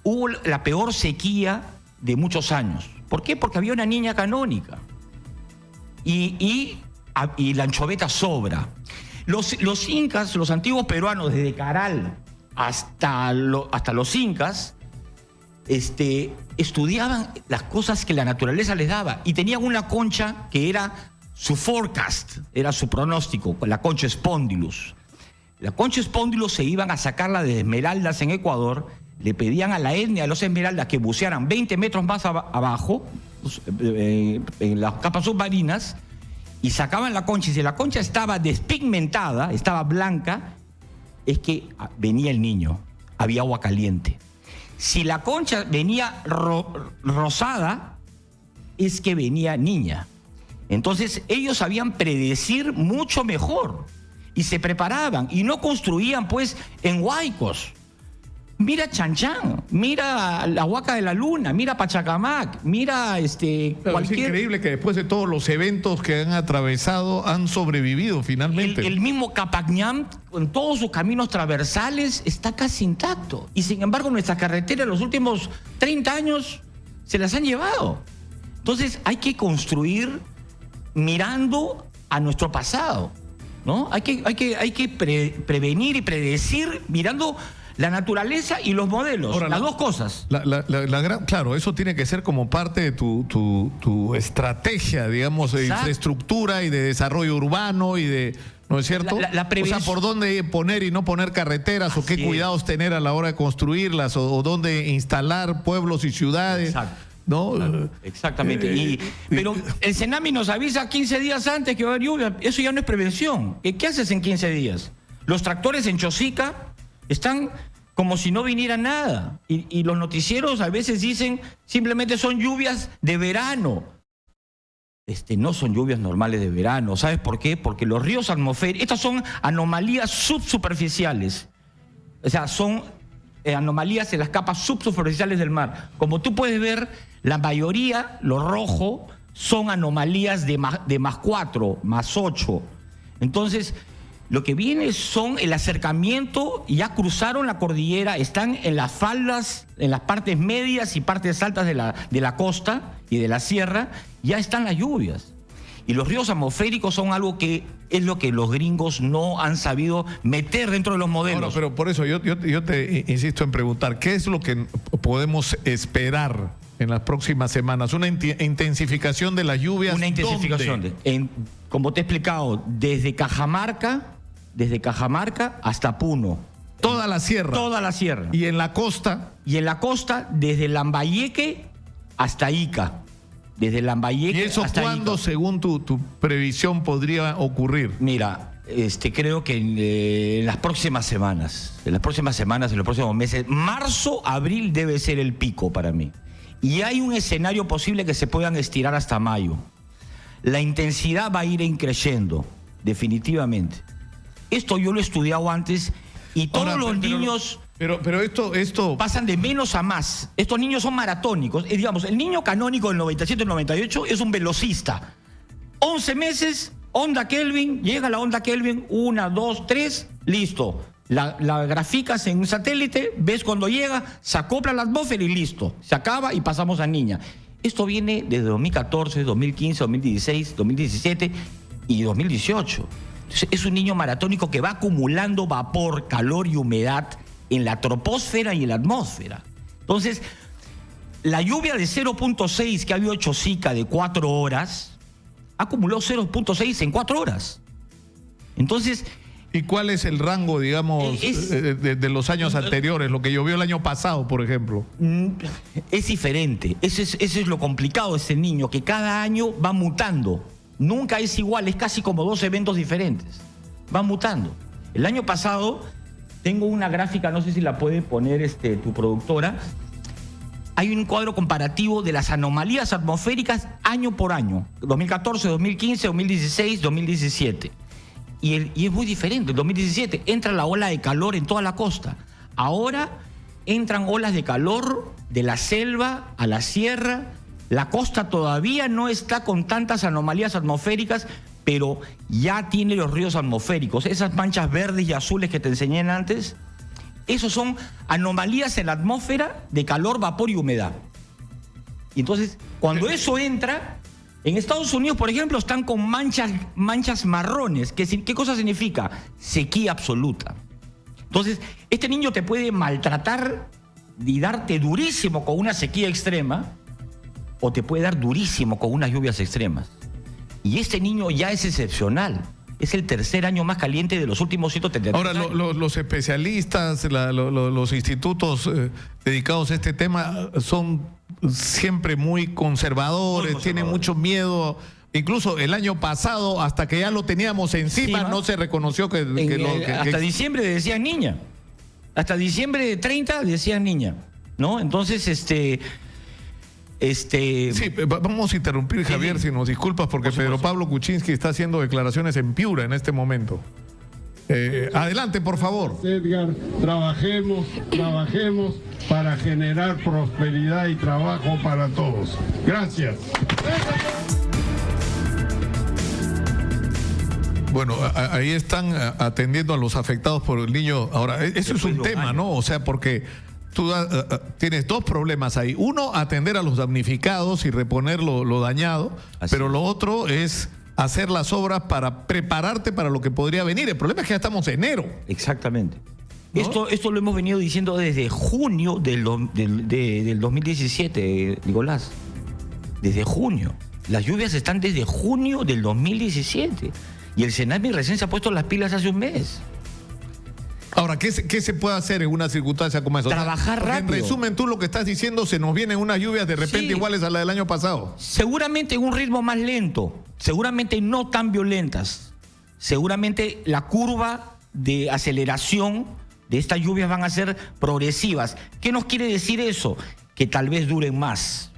D: hubo la peor sequía de muchos años. ¿Por qué? Porque había una niña canónica. Y la anchoveta sobra. Los incas, los antiguos peruanos, desde Caral hasta los incas, estudiaban las cosas que la naturaleza les daba y tenían una concha que era su forecast, era su pronóstico, la concha Spondylus. La concha Spondylus se iban a sacarla de Esmeraldas en Ecuador, le pedían a la etnia de los Esmeraldas que bucearan 20 metros más abajo, en las capas submarinas, y sacaban la concha, y si la concha estaba despigmentada, estaba blanca, es que venía el niño, había agua caliente. Si la concha venía rosada, es que venía niña. Entonces ellos sabían predecir mucho mejor y se preparaban y no construían pues en huaicos. Mira Chanchán, mira la Huaca de la Luna, mira Pachacamac, mira
B: Pero es increíble que después de todos los eventos que han atravesado han sobrevivido finalmente.
D: El mismo Capacñam, con todos sus caminos transversales, está casi intacto. Y sin embargo nuestras carreteras los últimos 30 años se las han llevado. Entonces hay que construir mirando a nuestro pasado, ¿no? Hay que prevenir y predecir mirando la naturaleza y los modelos, ahora, las dos cosas.
B: Claro, eso tiene que ser como parte de tu estrategia, digamos, de infraestructura y de desarrollo urbano y de, ¿no es cierto? O sea, por dónde poner y no poner carreteras, o qué cuidados tener a la hora de construirlas, o dónde instalar pueblos y ciudades.
D: Exacto.
B: ¿No?
D: Claro, exactamente. Pero el Senami nos avisa 15 días antes que va a haber lluvia. Eso ya no es prevención. ¿Qué haces en 15 días? Los tractores en Chosica están como si no viniera nada. Y los noticieros a veces dicen simplemente son lluvias de verano. No son lluvias normales de verano. ¿Sabes por qué? Porque los ríos atmosféricos, estas son anomalías subsuperficiales. O sea, son anomalías en las capas subsuperficiales del mar. Como tú puedes ver, la mayoría, lo rojo, son anomalías de más 4, más 8. Entonces, lo que viene son el acercamiento, ya cruzaron la cordillera, están en las faldas, en las partes medias y partes altas de la costa y de la sierra, ya están las lluvias. Y los ríos atmosféricos son algo que es lo que los gringos no han sabido meter dentro de los modelos.
B: Bueno, pero por eso yo te insisto en preguntar, ¿qué es lo que podemos esperar en las próximas semanas? ¿Una intensificación de las lluvias?
D: Una intensificación. Como te he explicado, desde Cajamarca hasta Puno.
B: Toda la sierra.
D: Toda la sierra.
B: ¿Y en la costa?
D: Y en la costa, desde Lambayeque hasta Ica. Desde Lambayeque
B: ¿Y eso
D: hasta
B: cuándo,
D: Ica.
B: según tu previsión, podría ocurrir?
D: Mira, creo que en las próximas semanas, en los próximos meses, marzo, abril debe ser el pico para mí. Y hay un escenario posible que se puedan estirar hasta mayo. La intensidad va a ir creciendo, definitivamente. Esto yo lo he estudiado antes y todos los niños...
B: Pero esto
D: pasan de menos a más. Estos niños son maratónicos. Digamos, el niño canónico del 97-98 es un velocista. 11 meses, onda Kelvin, llega la onda Kelvin, 1, 2, 3, listo. La graficas en un satélite, ves cuando llega, se acopla a la atmósfera y listo. Se acaba y pasamos a niña. Esto viene desde 2014, 2015, 2016, 2017 y 2018. Entonces, es un niño maratónico que va acumulando vapor, calor y humedad en la troposfera y en la atmósfera. Entonces, la lluvia de 0.6 que ha habido Chosica de 4 horas, acumuló 0.6 en 4 horas. Entonces...
B: ¿Y cuál es el rango, digamos, de los años anteriores? Lo que llovió el año pasado, por ejemplo.
D: Es diferente. Eso es lo complicado de ese niño, que cada año va mutando. Nunca es igual, es casi como 2 eventos diferentes. Va mutando. El año pasado... Tengo una gráfica, no sé si la puede poner tu productora. Hay un cuadro comparativo de las anomalías atmosféricas año por año. 2014, 2015, 2016, 2017. Y es muy diferente. En 2017 entra la ola de calor en toda la costa. Ahora entran olas de calor de la selva a la sierra. La costa todavía no está con tantas anomalías atmosféricas, pero ya tiene los ríos atmosféricos. Esas manchas verdes y azules que te enseñé antes, esos son anomalías en la atmósfera de calor, vapor y humedad. Y entonces, cuando eso entra, en Estados Unidos, por ejemplo, están con manchas marrones. ¿Qué cosa significa? Sequía absoluta. Entonces, este niño te puede maltratar y darte durísimo con una sequía extrema, o te puede dar durísimo con unas lluvias extremas. Y este niño ya es excepcional. Es el tercer año más caliente de los últimos 130 años.
B: Ahora, los especialistas, los institutos dedicados a este tema son siempre muy conservadores, tienen mucho miedo. Incluso el año pasado, hasta que ya lo teníamos encima, no se reconoció
D: hasta diciembre decían niña. Hasta diciembre de 30 decían niña, ¿no? Entonces,
B: Sí, vamos a interrumpir, Javier, si nos disculpas, porque Pedro Pablo Kuczynski está haciendo declaraciones en Piura en este momento. Adelante, por favor.
E: Edgar, trabajemos para generar prosperidad y trabajo para todos. Gracias.
B: Bueno, ahí están atendiendo a los afectados por el niño. Ahora, eso es un tema, ¿no? O sea, porque tú tienes 2 problemas ahí. Uno, atender a los damnificados y reponer lo dañado. Pero lo otro es hacer las obras para prepararte para lo que podría venir. El problema es que ya estamos en enero.
D: Exactamente.
B: ¿No?
D: Esto lo hemos venido diciendo desde junio del 2017, Nicolás. Desde junio. Las lluvias están desde junio del 2017. Y el Senami recién se ha puesto las pilas hace un mes.
B: Ahora, ¿qué se puede hacer en una circunstancia como esa?
D: Trabajar rápido.
B: En resumen, tú lo que estás diciendo, se nos vienen unas lluvias de repente iguales a la del año pasado.
D: Seguramente en un ritmo más lento, seguramente no tan violentas. Seguramente la curva de aceleración de estas lluvias van a ser progresivas. ¿Qué nos quiere decir eso? Que tal vez duren más.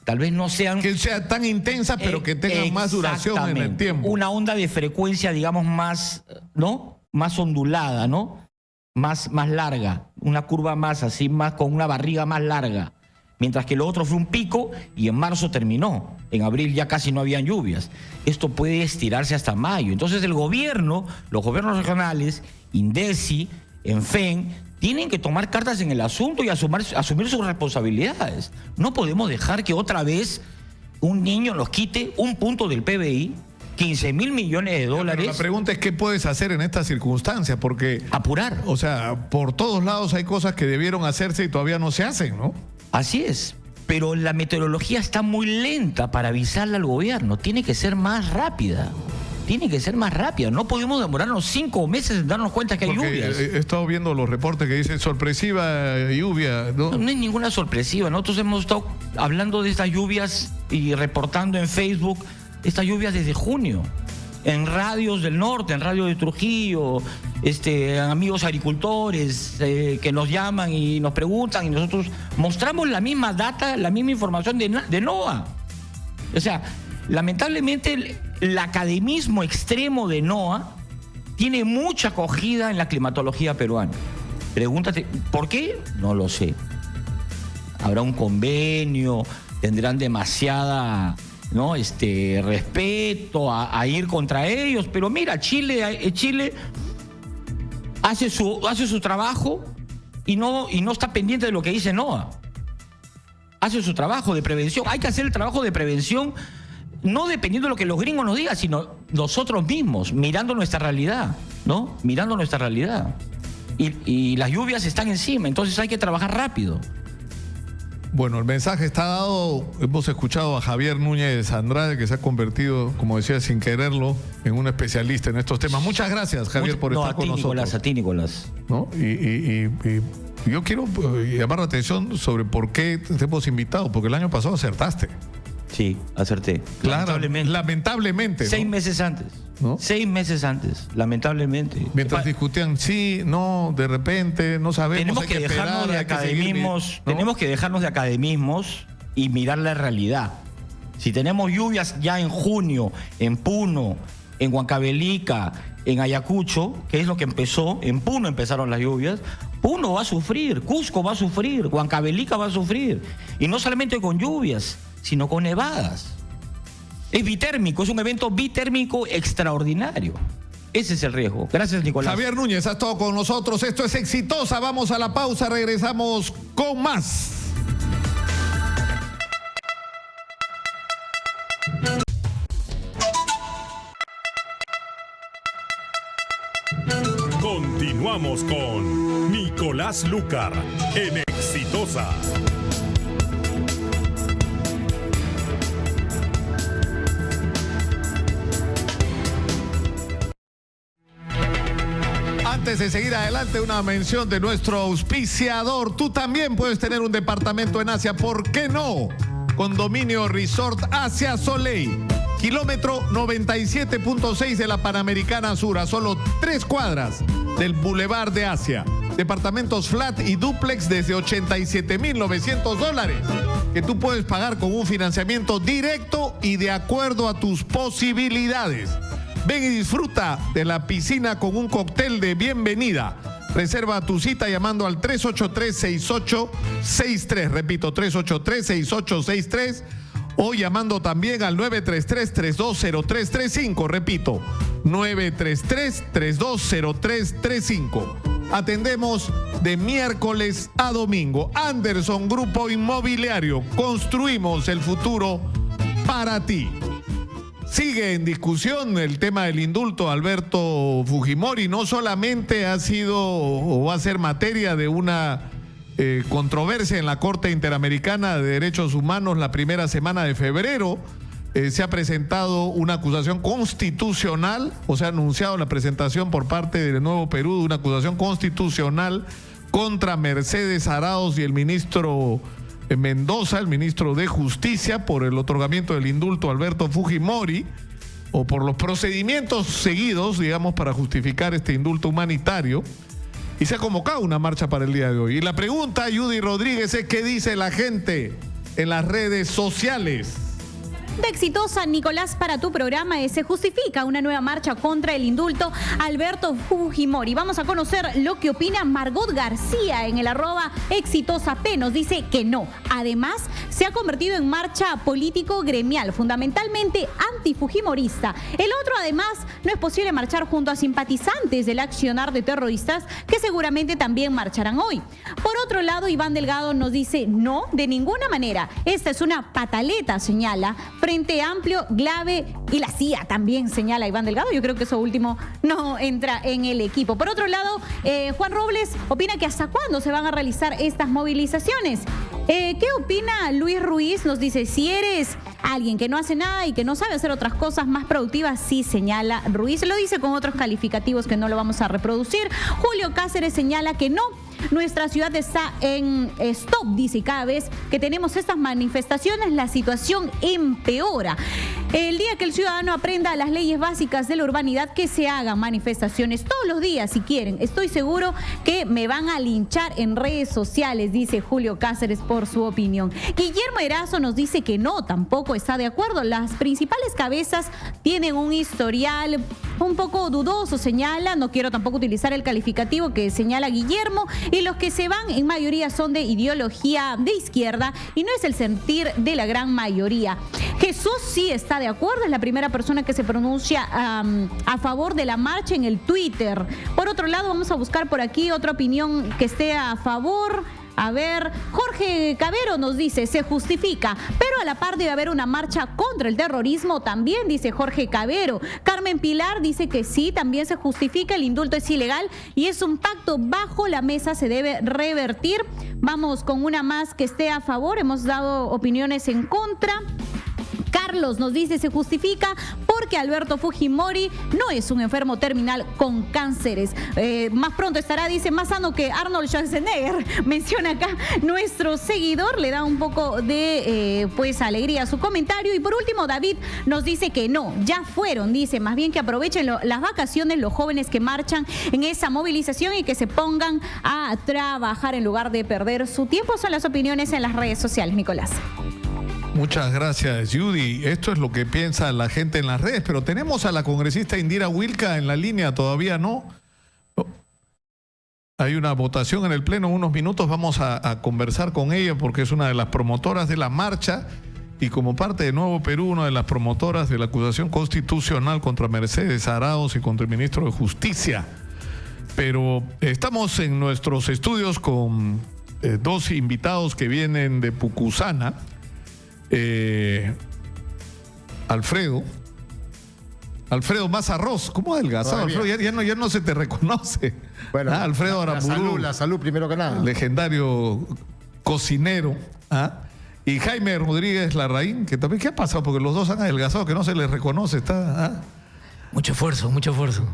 D: Tal vez no sean...
B: Que sea tan intensa, pero que tengan más duración en el tiempo.
D: Una onda de frecuencia, digamos, más, ¿no? Más ondulada, ¿no? Más larga. Una curva más así, más con una barriga más larga. Mientras que lo otro fue un pico y en marzo terminó. En abril ya casi no habían lluvias. Esto puede estirarse hasta mayo. Entonces el gobierno, los gobiernos regionales, INDECI, ENFEN, tienen que tomar cartas en el asunto y asumir sus responsabilidades. No podemos dejar que otra vez un niño nos quite un punto del PBI, 15.000 millones de dólares.
B: Pero la pregunta es qué puedes hacer en estas circunstancias, porque...
D: Apurar.
B: O sea, por todos lados hay cosas que debieron hacerse y todavía no se hacen, ¿no?
D: Así es, pero la meteorología está muy lenta para avisarle al gobierno. Tiene que ser más rápida. Tiene que ser más rápida. No podemos demorarnos 5 meses en darnos cuenta que hay lluvias.
B: He estado viendo los reportes que dicen sorpresiva lluvia, ¿no?
D: No es ninguna sorpresiva. Nosotros hemos estado hablando de estas lluvias y reportando en Facebook estas lluvias desde junio. En radios del norte, en radio de Trujillo, amigos agricultores que nos llaman y nos preguntan y nosotros mostramos la misma data, la misma información de NOAA. O sea, lamentablemente el academismo extremo de NOAA tiene mucha acogida en la climatología peruana. Pregúntate, ¿por qué? No lo sé. Habrá un convenio, tendrán demasiada... ¿no? Respeto a ir contra ellos, pero mira, Chile hace su trabajo y no está pendiente de lo que dice NOAA. Hace su trabajo de prevención. Hay que hacer el trabajo de prevención no dependiendo de lo que los gringos nos digan, sino nosotros mismos, mirando nuestra realidad, ¿no? Mirando nuestra realidad. Y las lluvias están encima, entonces hay que trabajar rápido.
B: Bueno, el mensaje está dado. Hemos escuchado a Javier Núñez Andrade, que se ha convertido, como decía, sin quererlo, en un especialista en estos temas. Muchas gracias, Javier, por estar con nosotros.
D: A ti, Nicolás.
B: ¿No? Y yo quiero llamar la atención sobre por qué te hemos invitado, porque el año pasado acertaste.
D: Sí, acerté.
B: Claro, lamentablemente.
D: 6 meses antes. ¿No? 6 meses antes, lamentablemente.
B: Mientras discutían, sí, no, de repente, no sabemos.
D: Tenemos que dejarnos de academismos, ¿no? Tenemos que dejarnos de academismos y mirar la realidad. Si tenemos lluvias ya en junio, en Puno, en Huancavelica, en Ayacucho, que es lo que empezó, en Puno empezaron las lluvias, Puno va a sufrir, Cusco va a sufrir, Huancavelica va a sufrir. Y no solamente con lluvias, sino con nevadas. Es bitérmico, es un evento bitérmico extraordinario. Ese es el riesgo. Gracias, Nicolás.
B: Javier Núñez ha estado con nosotros. Esto es Exitosa. Vamos a la pausa, regresamos con más.
A: Continuamos con Nicolás Lucar en Exitosa.
B: Antes de seguir adelante, una mención de nuestro auspiciador. Tú también puedes tener un departamento en Asia, ¿por qué no? Condominio Resort Asia Soleil, kilómetro 97.6 de la Panamericana Sur, a solo 3 cuadras del Boulevard de Asia. Departamentos flat y dúplex desde $87,900, que tú puedes pagar con un financiamiento directo y de acuerdo a tus posibilidades. Ven y disfruta de la piscina con un cóctel de bienvenida. Reserva tu cita llamando al 383-6863. Repito, 383-6863. O llamando también al 933-320335. Repito, 933-320335. Atendemos de miércoles a domingo. Anderson Grupo Inmobiliario. Construimos el futuro para ti. Sigue en discusión el tema del indulto a Alberto Fujimori. No solamente ha sido o va a ser materia de una controversia en la Corte Interamericana de Derechos Humanos la primera semana de febrero. Se ha presentado una acusación constitucional, o se ha anunciado la presentación por parte de Nuevo Perú de una acusación constitucional contra Mercedes Arauz y el ministro Mendoza, el ministro de Justicia, por el otorgamiento del indulto a Alberto Fujimori, o por los procedimientos seguidos, digamos, para justificar este indulto humanitario. Y se ha convocado una marcha para el día de hoy. Y la pregunta, Judy Rodríguez, es ¿qué dice la gente en las redes sociales?
F: De Exitosa, Nicolás, para tu programa se justifica una nueva marcha contra el indulto a Alberto Fujimori. Vamos a conocer lo que opina Margot García en el @exitosap. Nos dice que no. Además, se ha convertido en marcha político-gremial, fundamentalmente antifujimorista. El otro, además, no es posible marchar junto a simpatizantes del accionar de terroristas que seguramente también marcharán hoy. Por otro lado, Iván Delgado nos dice no, de ninguna manera. Esta es una pataleta, señala. Frente Amplio, Glave y la CIA también, señala Iván Delgado. Yo creo que eso último no entra en el equipo. Por otro lado, Juan Robles opina que hasta cuándo se van a realizar estas movilizaciones. ¿Qué opina Luis Ruiz? Nos dice, si eres alguien que no hace nada y que no sabe hacer otras cosas más productivas, sí, señala Ruiz. Lo dice con otros calificativos que no lo vamos a reproducir. Julio Cáceres señala que no. Nuestra ciudad está en stop, dice, cada vez que tenemos estas manifestaciones la situación empeora. El día que el ciudadano aprenda las leyes básicas de la urbanidad, que se hagan manifestaciones todos los días si quieren. Estoy seguro que me van a linchar en redes sociales, dice Julio Cáceres por su opinión. Guillermo Erazo nos dice que no, tampoco está de acuerdo. Las principales cabezas tienen un historial un poco dudoso, señala. No quiero tampoco utilizar el calificativo que señala Guillermo. Y los que se van en mayoría son de ideología de izquierda y no es el sentir de la gran mayoría. Jesús sí está de acuerdo, es la primera persona que se pronuncia a favor de la marcha en el Twitter. Por otro lado, vamos a buscar por aquí otra opinión que esté a favor. A ver, Jorge Cabero nos dice, se justifica, pero a la par debe haber una marcha contra el terrorismo también, dice Jorge Cabero. Carmen Pilar dice que sí, también se justifica, el indulto es ilegal y es un pacto bajo la mesa, se debe revertir. Vamos con una más que esté a favor, hemos dado opiniones en contra. Carlos nos dice, se justifica porque Alberto Fujimori no es un enfermo terminal con cánceres. Más pronto estará, dice, más sano que Arnold Schwarzenegger. Menciona acá nuestro seguidor, le da un poco de alegría a su comentario. Y por último, David nos dice que no, ya fueron, dice, más bien que aprovechen las vacaciones los jóvenes que marchan en esa movilización y que se pongan a trabajar en lugar de perder su tiempo. Son las opiniones en las redes sociales, Nicolás.
B: Muchas gracias, Judy. Esto es lo que piensa la gente en las redes, pero tenemos a la congresista Indira Wilca en la línea, todavía no. Hay una votación en el Pleno, en unos minutos vamos a conversar con ella porque es una de las promotoras de la marcha y como parte de Nuevo Perú, una de las promotoras de la acusación constitucional contra Mercedes Arauz y contra el ministro de Justicia. Pero estamos en nuestros estudios con dos invitados que vienen de Pucusana. Alfredo Mazarroz, ¿cómo ha adelgazado? Alfredo, ya no se te reconoce.
G: Bueno,
B: Alfredo Aramburu,
G: la salud primero que nada.
B: Legendario cocinero. Y Jaime Rodríguez Larraín, que también, ¿qué ha pasado? Porque los dos han adelgazado, que no se les reconoce.
H: Mucho esfuerzo, mucho esfuerzo.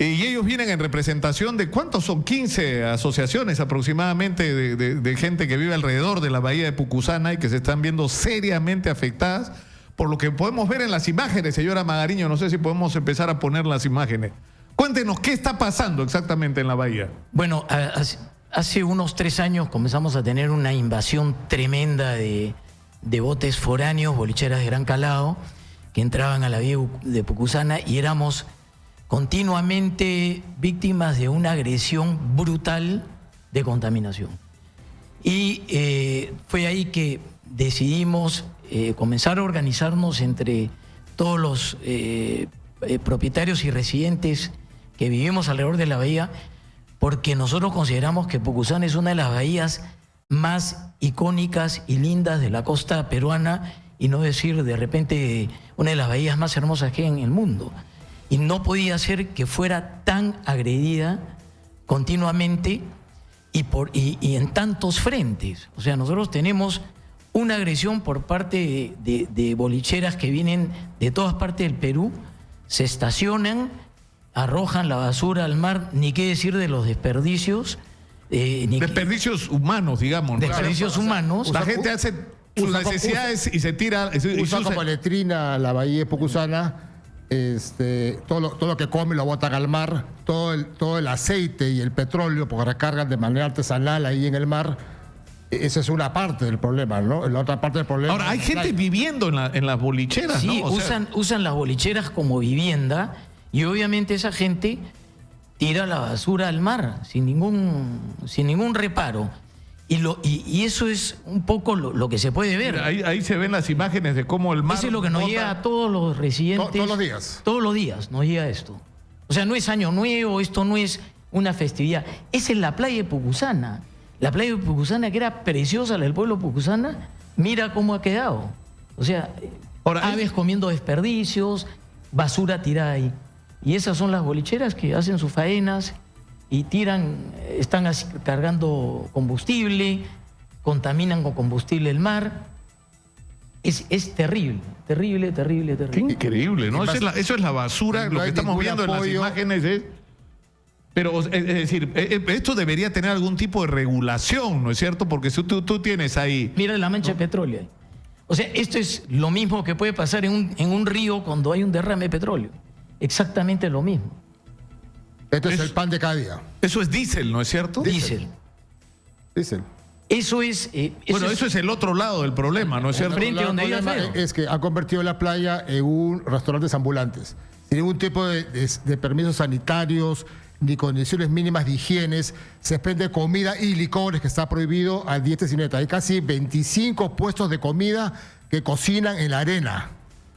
B: Y ellos vienen en representación de, ¿cuántos son? 15 asociaciones aproximadamente de gente que vive alrededor de la bahía de Pucusana y que se están viendo seriamente afectadas por lo que podemos ver en las imágenes, señora Magariño. No sé si podemos empezar a poner las imágenes. Cuéntenos, ¿qué está pasando exactamente en la bahía?
H: Bueno, hace unos 3 años comenzamos a tener una invasión tremenda de botes foráneos, bolicheras de gran calado, que entraban a la bahía de Pucusana y éramos continuamente víctimas de una agresión brutal de contaminación. Y fue ahí que decidimos comenzar a organizarnos entre todos los propietarios y residentes que vivimos alrededor de la bahía, porque nosotros consideramos que Pucusana es una de las bahías más icónicas y lindas de la costa peruana, y no decir de repente una de las bahías más hermosas que hay en el mundo. Y no podía ser que fuera tan agredida continuamente y en tantos frentes. O sea, nosotros tenemos una agresión por parte de bolicheras que vienen de todas partes del Perú, se estacionan, arrojan la basura al mar, ni qué decir de los desperdicios.
B: Desperdicios humanos, digamos.
H: Desperdicios humanos.
B: La gente hace sus necesidades y se tira.
G: Usa como letrina la bahía de Pucusana todo lo que come lo botan al mar, todo el aceite y el petróleo, porque recargan de manera artesanal ahí en el mar. Esa es una parte del problema, ¿no? La otra parte del problema...
B: Ahora, hay gente viviendo en las bolicheras,
H: Sí,
B: ¿no? O sea,
H: usan las bolicheras como vivienda y obviamente esa gente tira la basura al mar sin ningún reparo. Y eso es un poco lo que se puede ver.
B: ahí se ven las imágenes de cómo el mar...
H: Eso es lo que nos
B: bota-
H: llega a todos los residentes.
G: Todos los días.
H: Todos los días nos llega esto. O sea, no es Año Nuevo, esto no es una festividad. Esa es la playa de Pucusana. La playa de Pucusana, que era preciosa, la del pueblo de Pucusana, mira cómo ha quedado. O sea,
B: Ahora,
H: aves comiendo desperdicios, basura tirada ahí. Y esas son las bolicheras que hacen sus faenas y están así cargando combustible, contaminan con combustible el mar. Es terrible, terrible, terrible,
B: Qué
H: terrible.
B: increíble, ¿no?
G: Y más-
B: Eso es la basura,
G: no
B: lo que
G: hay
B: estamos
G: ningún
B: viendo en las
G: apoyo.
B: imágenes es... Pero, es decir, esto debería tener algún tipo de regulación, ¿no es cierto? Porque si tú tienes ahí...
H: Mira la mancha de petróleo ahí. O sea, esto es lo mismo que puede pasar en un río cuando hay un derrame de petróleo. Exactamente lo mismo.
G: Esto es el pan de cada día.
B: Eso es diésel, ¿no es cierto?
H: Diésel.
G: Dicen.
H: Eso es...
B: Bueno, eso es el otro lado del problema, ¿no es cierto?
H: Frente donde
G: El
H: vive
G: problema
H: Alfredo.
G: es que ha convertido la playa en un restaurantes ambulantes, sin ningún tipo de permisos sanitarios ni condiciones mínimas de higiene. Se expende comida y licores que está prohibido a diestra y siniestra. Hay casi 25 puestos de comida que cocinan en la arena.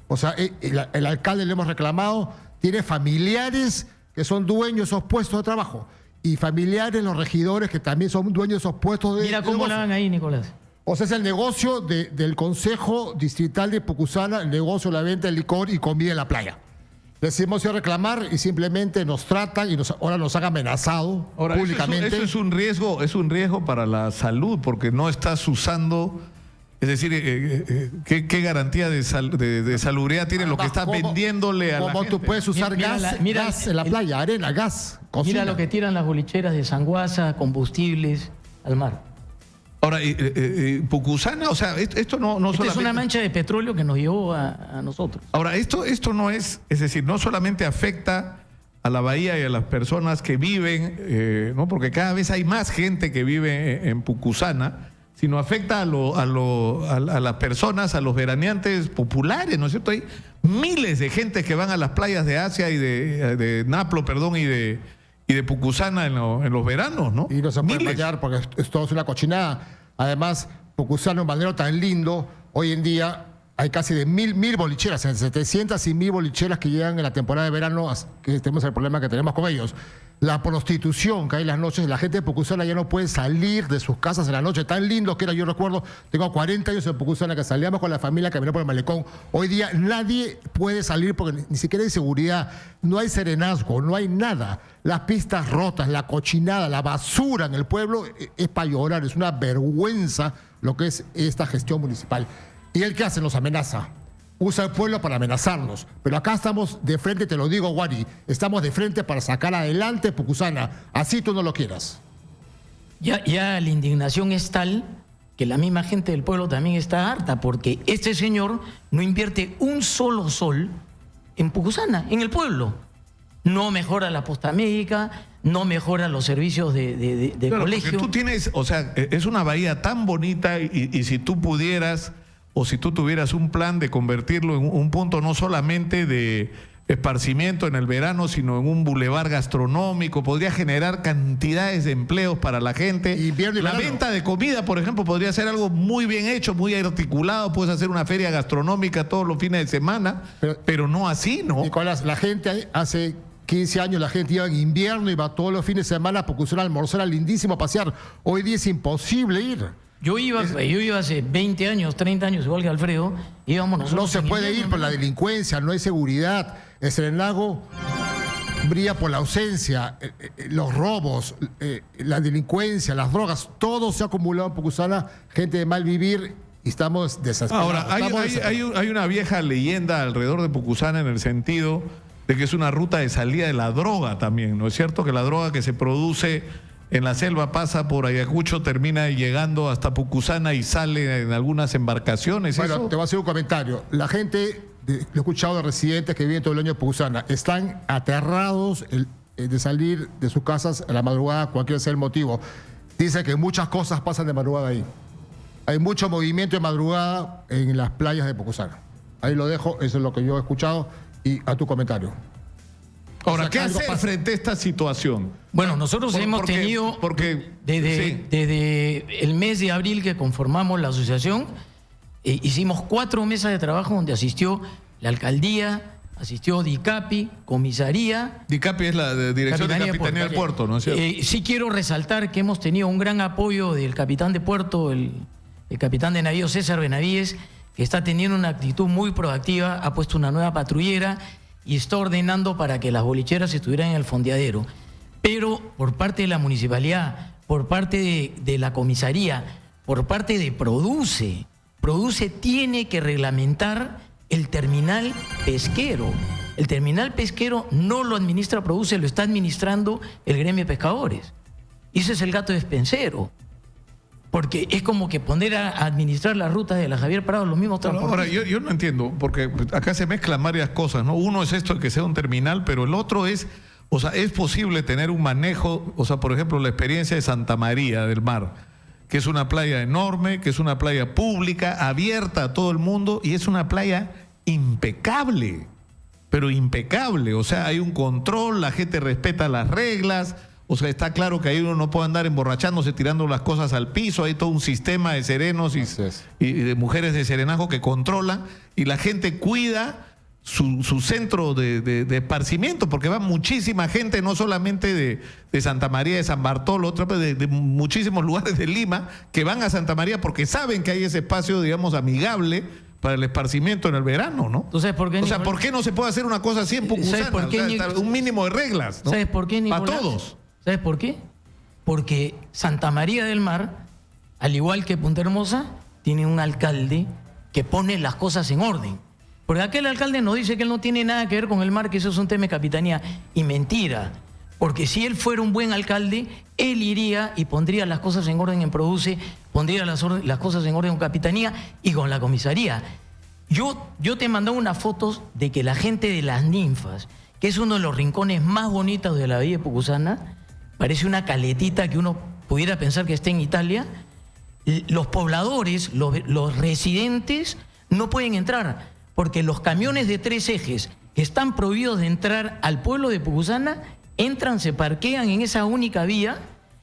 G: O sea, el alcalde, le hemos reclamado, tiene familiares que son dueños de esos puestos de trabajo y familiares, los regidores, que también son dueños de esos puestos de
H: Mira cómo
G: negocio.
H: la van ahí, Nicolás.
G: O sea, es el negocio del Consejo Distrital de Pucusana, el negocio de la venta de licor y comida en la playa. Les hemos ido a reclamar y simplemente nos tratan y ahora nos han amenazado
B: Ahora,
G: públicamente.
B: eso es un riesgo para la salud, porque no estás usando, es decir, ¿qué garantía de salubridad tiene lo que estás
G: ¿Cómo-
B: vendiéndole a la
G: cómo
B: gente?
G: tú puedes usar
H: Mira
G: gas,
H: mira
G: gas en la playa, arena, gas, cocina.
H: Mira lo que tiran las bolicheras de Sanguaza, combustibles al mar.
B: Ahora, Pucusana, o sea, esto no
H: Esta es
B: solamente...
H: una mancha de petróleo que nos llevó a nosotros.
B: Ahora, esto no es decir, no solamente afecta a la bahía y a las personas que viven, ¿no? Porque cada vez hay más gente que vive en Pucusana, sino afecta a las personas, a los veraneantes populares, ¿no es cierto? Hay miles de gente que van a las playas de Asia y de Naplo, perdón, y de Pucusana en los veranos, ¿no?
G: Y no se puede
B: Miles.
G: bañar porque esto es una cochinada. Además, Pucusana, un balneario tan lindo, hoy en día hay casi de mil bolicheras, entre 700 y 1000 bolicheras que llegan en la temporada de verano, que tenemos el problema que tenemos con ellos. La prostitución que hay en las noches, la gente de Pucusana ya no puede salir de sus casas en la noche, tan lindo que era, yo recuerdo, tengo 40 años en Pucusana que salíamos con la familia, caminamos por el malecón. Hoy día nadie puede salir porque ni siquiera hay seguridad, no hay serenazgo, no hay nada. Las pistas rotas, la cochinada, la basura en el pueblo es para llorar, es una vergüenza lo que es esta gestión municipal. ¿Y él qué hace? Nos amenaza. Usa el pueblo para amenazarnos. Pero acá estamos de frente, te lo digo, Wari, estamos de frente para sacar adelante Pucusana, así tú no lo quieras.
H: Ya la indignación es tal que la misma gente del pueblo también está harta, porque este señor no invierte un solo sol en Pucusana, en el pueblo. No mejora la posta médica, no mejora los servicios de
B: Claro,
H: colegio.
B: porque tú tienes, o sea, es una bahía tan bonita y si tú pudieras o si tú tuvieras un plan de convertirlo en un punto no solamente de esparcimiento en el verano, sino en un bulevar gastronómico, podría generar cantidades de empleos para la gente.
G: Invierno y
B: la
G: verano.
B: venta de comida, por ejemplo, podría ser algo muy bien hecho, muy articulado, puedes hacer una feria gastronómica todos los fines de semana, pero no así, ¿no?
G: Nicolás, la gente hace 15 años la gente iba en invierno, iba todos los fines de semana a Pucusana a almorzar, era lindísimo a pasear. Hoy día es imposible ir.
H: Yo iba hace 20 años, 30 años, igual que Alfredo, íbamos nosotros.
G: No se
H: en
G: puede ir
H: invierno,
G: por la delincuencia, no hay seguridad. El Serenago brilla por la ausencia, los robos, la delincuencia, las drogas, todo se ha acumulado en Pucusana, gente de mal vivir y estamos desesperados.
B: Ahora, hay una vieja leyenda alrededor de Pucusana en el sentido de que es una ruta de salida de la droga también, ¿no es cierto? Que la droga que se produce en la selva pasa por Ayacucho, termina llegando hasta Pucusana y sale en algunas embarcaciones.
G: Bueno,
B: ¿eso?
G: te voy a hacer un comentario. La gente lo he escuchado de residentes que viven todo el año en Pucusana, están aterrados de salir de sus casas a la madrugada, cualquier sea el motivo. Dice que muchas cosas pasan de madrugada ahí. Hay mucho movimiento de madrugada en las playas de Pucusana. Ahí lo dejo, eso es lo que yo he escuchado, y a tu comentario.
B: Ahora,
G: O sea,
B: ¿qué
G: que algo
B: hacer
G: pasa.
B: frente a esta situación?
H: Bueno, nosotros hemos tenido, desde el mes de abril que conformamos la asociación, hicimos 4 mesas de trabajo donde asistió la alcaldía, asistió DICAPI, comisaría.
B: DICAPI es la Dirección de Capitanía del Puerto, ¿no es cierto?
H: Sí quiero resaltar que hemos tenido un gran apoyo del capitán de puerto, el capitán de navío César Benavides, que está teniendo una actitud muy proactiva, ha puesto una nueva patrullera y está ordenando para que las bolicheras estuvieran en el fondeadero. Pero por parte de la municipalidad, por parte de la comisaría, por parte de Produce tiene que reglamentar el terminal pesquero. El terminal pesquero no lo administra Produce, lo está administrando el gremio de pescadores. Y ese es el gato despensero. Porque es como que poner a administrar las rutas de la Javier Prado los mismos transportistas.
B: Ahora, yo no entiendo, porque acá se mezclan varias cosas, ¿no? Uno es esto de que sea un terminal, pero el otro es, o sea, es posible tener un manejo, o sea, por ejemplo, la experiencia de Santa María del Mar, que es una playa enorme, que es una playa pública, abierta a todo el mundo, y es una playa impecable, pero impecable. O sea, hay un control, la gente respeta las reglas. O sea, está claro que ahí uno no puede andar emborrachándose, tirando las cosas al piso. Hay todo un sistema de serenos y de mujeres de serenajo que controlan. Y la gente cuida su centro de esparcimiento, porque va muchísima gente, no solamente de Santa María, de San Bartolo, de muchísimos lugares de Lima, que van a Santa María porque saben que hay ese espacio, digamos, amigable para el esparcimiento en el verano, ¿no?
H: ¿Tú sabes por qué,
B: o sea, ¿por qué no se puede hacer una cosa así en Pucusana?
H: ¿Sabes por qué,
B: o sea, un mínimo de reglas, ¿no?
H: ¿Sabes por qué, Nicolás?
B: Para todos.
H: ¿Sabes por qué? Porque Santa María del Mar, al igual que Punta Hermosa, tiene un alcalde que pone las cosas en orden. Porque aquel alcalde nos dice que él no tiene nada que ver con el mar, que eso es un tema de capitanía. Y mentira. Porque si él fuera un buen alcalde, él iría y pondría las cosas en orden en Produce, pondría las cosas en orden con capitanía y con la comisaría. Yo te he mandado unas fotos de que la gente de Las Ninfas, que es uno de los rincones más bonitos de la Villa Pucusana, parece una caletita que uno pudiera pensar que está en Italia. Los pobladores, los residentes, no pueden entrar porque los camiones de 3 ejes que están prohibidos de entrar al pueblo de Pucusana entran, se parquean en esa única vía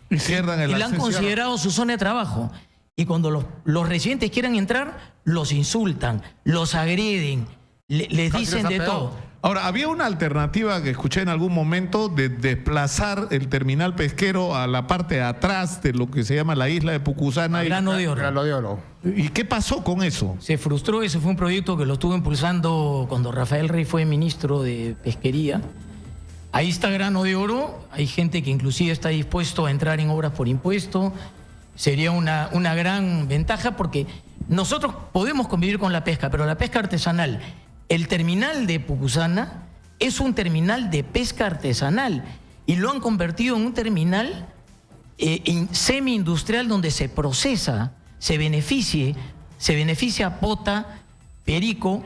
B: y cierran el
H: y la han
B: acceso.
H: considerado su zona de trabajo. Y cuando los residentes quieran entrar, los insultan, los agreden, les dicen de todo.
B: Ahora, había una alternativa que escuché en algún momento de desplazar el terminal pesquero a la parte de atrás de lo que se llama la isla de Pucusana.
H: Grano de Oro.
G: Grano de Oro.
B: ¿Y qué pasó con eso?
H: Se frustró, ese fue un proyecto que lo estuvo impulsando cuando Rafael Rey fue ministro de Pesquería. Ahí está Grano de Oro, hay gente que inclusive está dispuesto a entrar en obras por impuesto. Sería una gran ventaja porque nosotros podemos convivir con la pesca, pero la pesca artesanal, el terminal de Pucusana es un terminal de pesca artesanal y lo han convertido en un terminal semi-industrial donde se procesa, se beneficia pota, perico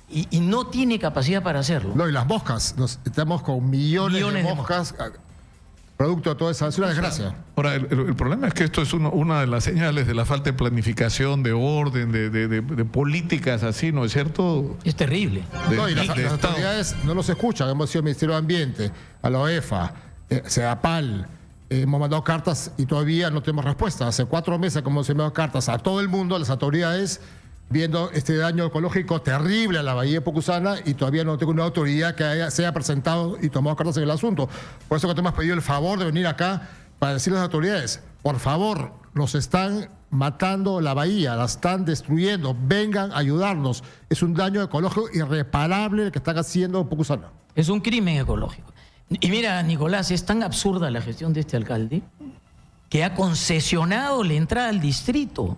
H: y no tiene capacidad para hacerlo.
G: No, y las moscas, estamos con millones de moscas producto de toda esa, es una desgracia.
B: Ahora, el problema es que esto es una de las señales de la falta de planificación, de orden, de políticas así, ¿no es cierto?
H: Es terrible.
G: No, y las autoridades no nos escuchan. Hemos ido al Ministerio de Ambiente, a la OEFA, CEDAPAL, hemos mandado cartas y todavía no tenemos respuesta. Hace 4 meses que hemos enviado cartas a todo el mundo, a las autoridades, viendo este daño ecológico terrible a la bahía de Pucusana y todavía no tengo una autoridad que se haya presentado y tomado cartas en el asunto. Por eso que te hemos pedido el favor de venir acá para decirle a las autoridades, por favor, nos están matando la bahía, la están destruyendo, vengan a ayudarnos. Es un daño ecológico irreparable el que están haciendo en Pucusana.
H: Es un crimen ecológico. Y mira, Nicolás, es tan absurda la gestión de este alcalde que ha concesionado la entrada al distrito.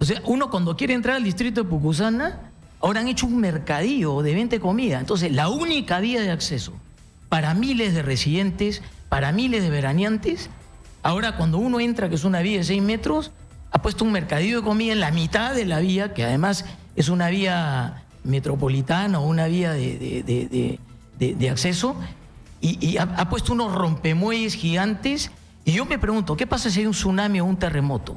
H: O sea, uno cuando quiere entrar al distrito de Pucusana, ahora han hecho un mercadillo de venta de comida. Entonces, la única vía de acceso para miles de residentes, para miles de veraneantes, ahora cuando uno entra, que es una vía de 6 metros, ha puesto un mercadillo de comida en la mitad de la vía, que además es una vía metropolitana o una vía de acceso y ha puesto unos rompemuelles gigantes. Y yo me pregunto, ¿qué pasa si hay un tsunami o un terremoto?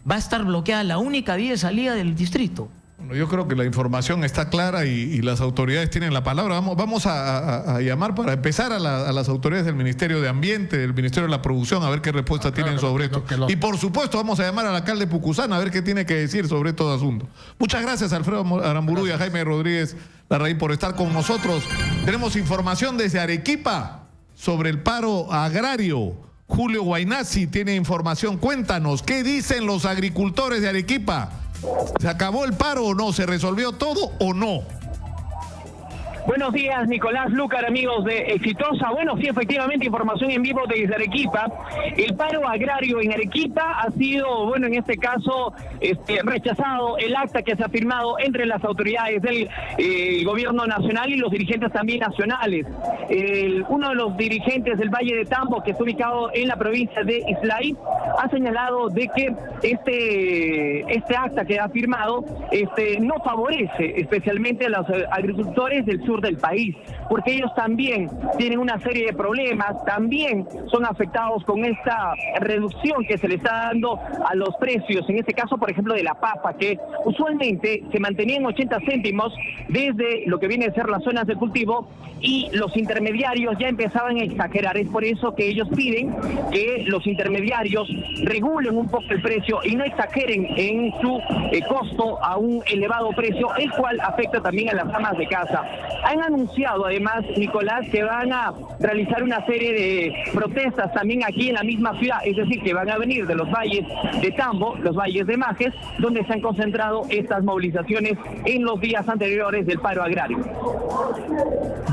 H: ¿Va a estar bloqueada la única vía de salida del distrito?
B: Bueno, yo creo que la información está clara y las autoridades tienen la palabra. Vamos a llamar para empezar a las autoridades del Ministerio de Ambiente, del Ministerio de la Producción, a ver qué respuesta tienen sobre esto. Y por supuesto vamos a llamar al alcalde de Pucusana a ver qué tiene que decir sobre estos asuntos. Muchas gracias, Alfredo Aramburú y a Jaime Rodríguez Larraín por estar con nosotros. Tenemos información desde Arequipa sobre el paro agrario. Julio Guainazzi tiene información. Cuéntanos, ¿qué dicen los agricultores de Arequipa? ¿Se acabó el paro o no? ¿Se resolvió todo o no?
I: Buenos días, Nicolás Lúcar, amigos de Exitosa. Bueno, sí, efectivamente, información en vivo desde Arequipa. El paro agrario en Arequipa ha sido, bueno, en este caso, rechazado el acta que se ha firmado entre las autoridades del gobierno nacional y los dirigentes también nacionales. Uno de los dirigentes del Valle de Tambo, que está ubicado en la provincia de Islay, ha señalado de que este acta que ha firmado no favorece especialmente a los agricultores del sur del país, porque ellos también tienen una serie de problemas, también son afectados con esta reducción que se le está dando a los precios, en este caso, por ejemplo, de la papa, que usualmente se mantenía en 80 céntimos desde lo que viene a ser las zonas de cultivo, y los intermediarios ya empezaban a exagerar. Es por eso que ellos piden que los intermediarios regulen un poco el precio y no exageren en su costo a un elevado precio, el cual afecta también a las amas de casa. Han anunciado además, Nicolás, que van a realizar una serie de protestas también aquí en la misma ciudad, es decir, que van a venir de los valles de Tambo, los valles de Majes, donde se han concentrado estas movilizaciones en los días anteriores del paro agrario.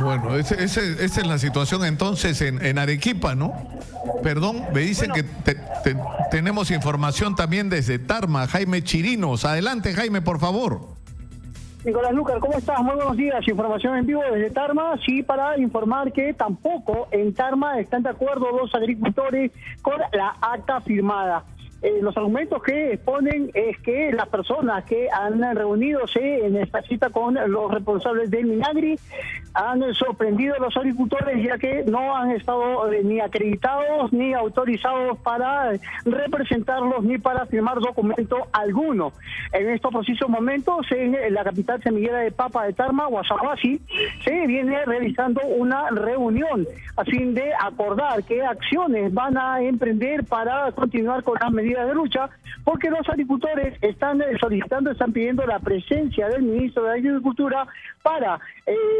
B: Bueno, esa es la situación entonces en Arequipa, ¿no? Perdón, me dicen que tenemos información también desde Tarma, Jaime Chirinos. Adelante, Jaime, por favor.
J: Nicolás Lúcar, ¿cómo estás? Muy buenos días. Información en vivo desde Tarma. Sí, para informar que tampoco en Tarma están de acuerdo los agricultores con la acta firmada. Los argumentos que exponen es que las personas que han reunido en esta cita con los responsables del Minagri han sorprendido a los agricultores, ya que no han estado ni acreditados ni autorizados para representarlos ni para firmar documento alguno. En estos precisos momentos, en la capital semillera de papa de Tarma, Guasaguasi, se viene realizando una reunión a fin de acordar qué acciones van a emprender para continuar con las medidas de lucha, porque los agricultores están solicitando, están pidiendo la presencia del ministro de Agricultura para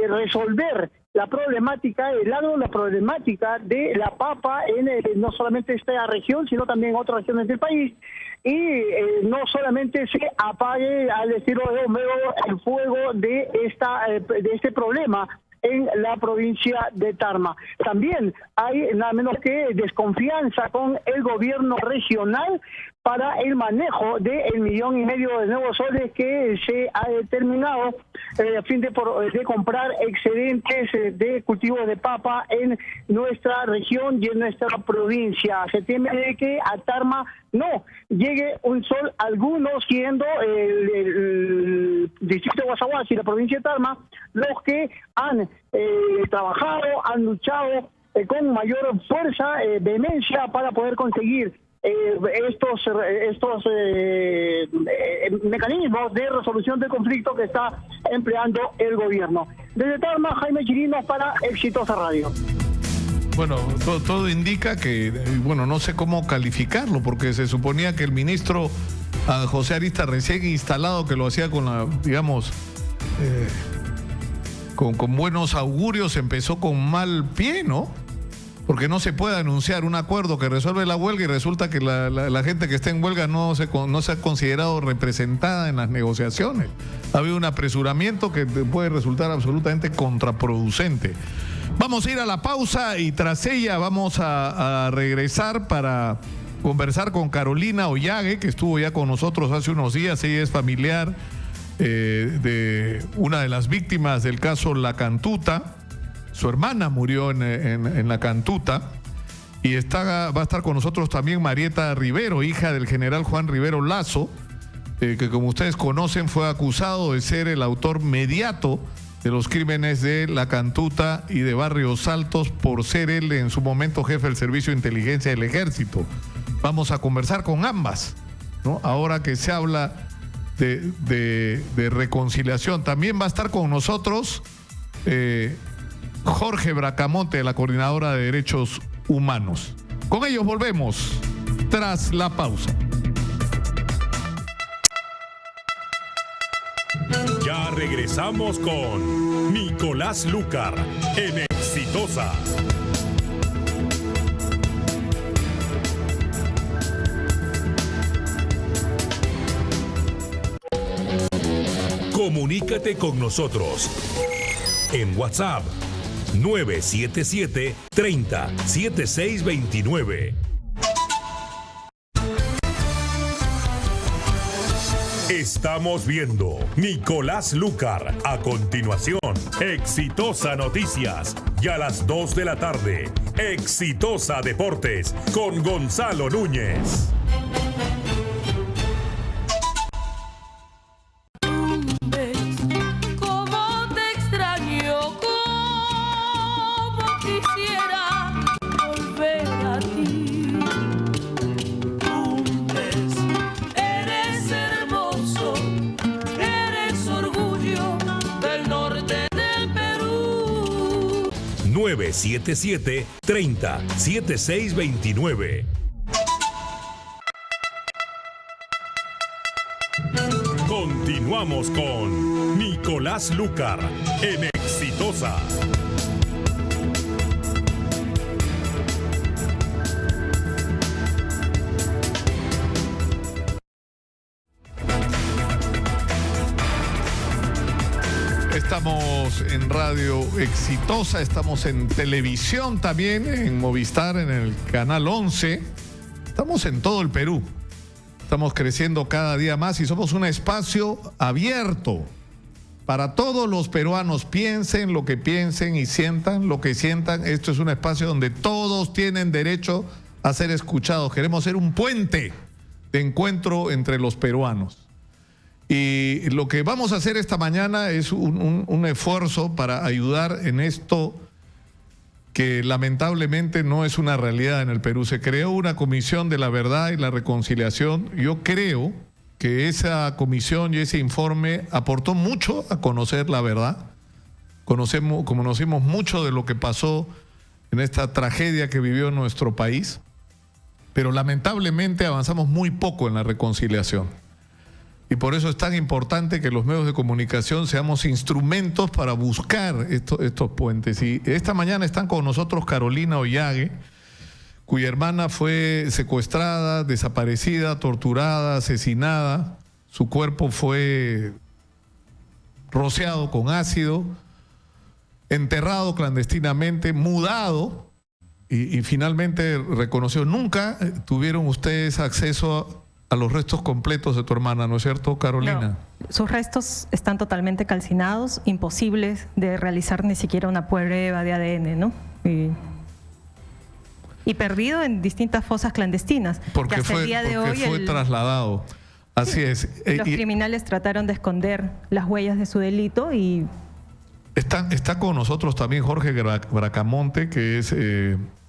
J: resolver la problemática del agro, la problemática de la papa en no solamente esta región, sino también en otras regiones del país, y no solamente se apague al estilo de Homero el fuego de este problema en la provincia de Tarma. También hay nada menos que desconfianza con el gobierno regional para el manejo de $1,5 millones de nuevos soles que se ha determinado a fin de comprar excedentes de cultivos de papa en nuestra región y en nuestra provincia. Se teme de que a Tarma no llegue un sol alguno, siendo el distrito de Guasaguasi y la provincia de Tarma los que han trabajado, han luchado con mayor fuerza, vehemencia para poder conseguir estos mecanismos de resolución del conflicto que está empleando el gobierno. Desde Tarma, Jaime Chirinos para Exitosa Radio.
B: Bueno, todo indica que, bueno, no sé cómo calificarlo, porque se suponía que el ministro José Arista, recién instalado, que lo hacía con la, digamos, con buenos augurios, empezó con mal pie, ¿no? Porque no se puede anunciar un acuerdo que resuelve la huelga y resulta que la gente que está en huelga no se ha considerado representada en las negociaciones. Ha habido un apresuramiento que puede resultar absolutamente contraproducente. Vamos a ir a la pausa y tras ella vamos a regresar para conversar con Carolina Ollague, que estuvo ya con nosotros hace unos días. Ella es familiar de una de las víctimas del caso La Cantuta. Su hermana murió en La Cantuta. Y va a estar con nosotros también Marieta Rivero, hija del general Juan Rivero Lazo, que como ustedes conocen fue acusado de ser el autor mediato de los crímenes de La Cantuta y de Barrios Altos por ser él en su momento jefe del Servicio de Inteligencia del Ejército. Vamos a conversar con ambas, ¿no? Ahora que se habla de reconciliación. También va a estar con nosotros Jorge Bracamonte, de la Coordinadora de Derechos Humanos. Con ellos volvemos tras la pausa.
A: Ya regresamos con Nicolás Lucar en Exitosa. Comunícate con nosotros en WhatsApp 977 30 7629. Estamos viendo Nicolás Lucar. A continuación, Exitosa Noticias. Y a las 2 de la tarde, Exitosa Deportes con Gonzalo Núñez. Nueve 77 30 7629. Continuamos con Nicolás Lucar en Exitosa.
B: Estamos en Radio Exitosa, estamos en televisión también, en Movistar, en el canal 11. Estamos en todo el Perú. Estamos creciendo cada día más y somos un espacio abierto para todos los peruanos. Piensen lo que piensen y sientan lo que sientan. Esto es un espacio donde todos tienen derecho a ser escuchados. Queremos ser un puente de encuentro entre los peruanos. Y lo que vamos a hacer esta mañana es un esfuerzo para ayudar en esto que lamentablemente no es una realidad en el Perú. Se creó una comisión de la verdad y la reconciliación. Yo creo que esa comisión y ese informe aportó mucho a conocer la verdad. Conocimos mucho de lo que pasó en esta tragedia que vivió nuestro país, pero lamentablemente avanzamos muy poco en la reconciliación. Y por eso es tan importante que los medios de comunicación seamos instrumentos para buscar estos puentes. Y esta mañana están con nosotros Carolina Ollague, cuya hermana fue secuestrada, desaparecida, torturada, asesinada. Su cuerpo fue rociado con ácido, enterrado clandestinamente, mudado y finalmente reconoció. Nunca tuvieron ustedes acceso a los restos completos de tu hermana, ¿no es cierto, Carolina?
K: No, sus restos están totalmente calcinados, imposibles de realizar ni siquiera una prueba de ADN, ¿no? Y perdido en distintas fosas clandestinas.
B: Porque
K: que hasta
B: fue,
K: el día de
B: porque
K: hoy
B: fue trasladado. Así es.
K: Los criminales trataron de esconder las huellas de su delito y...
B: Está con nosotros también Jorge Bracamonte, que es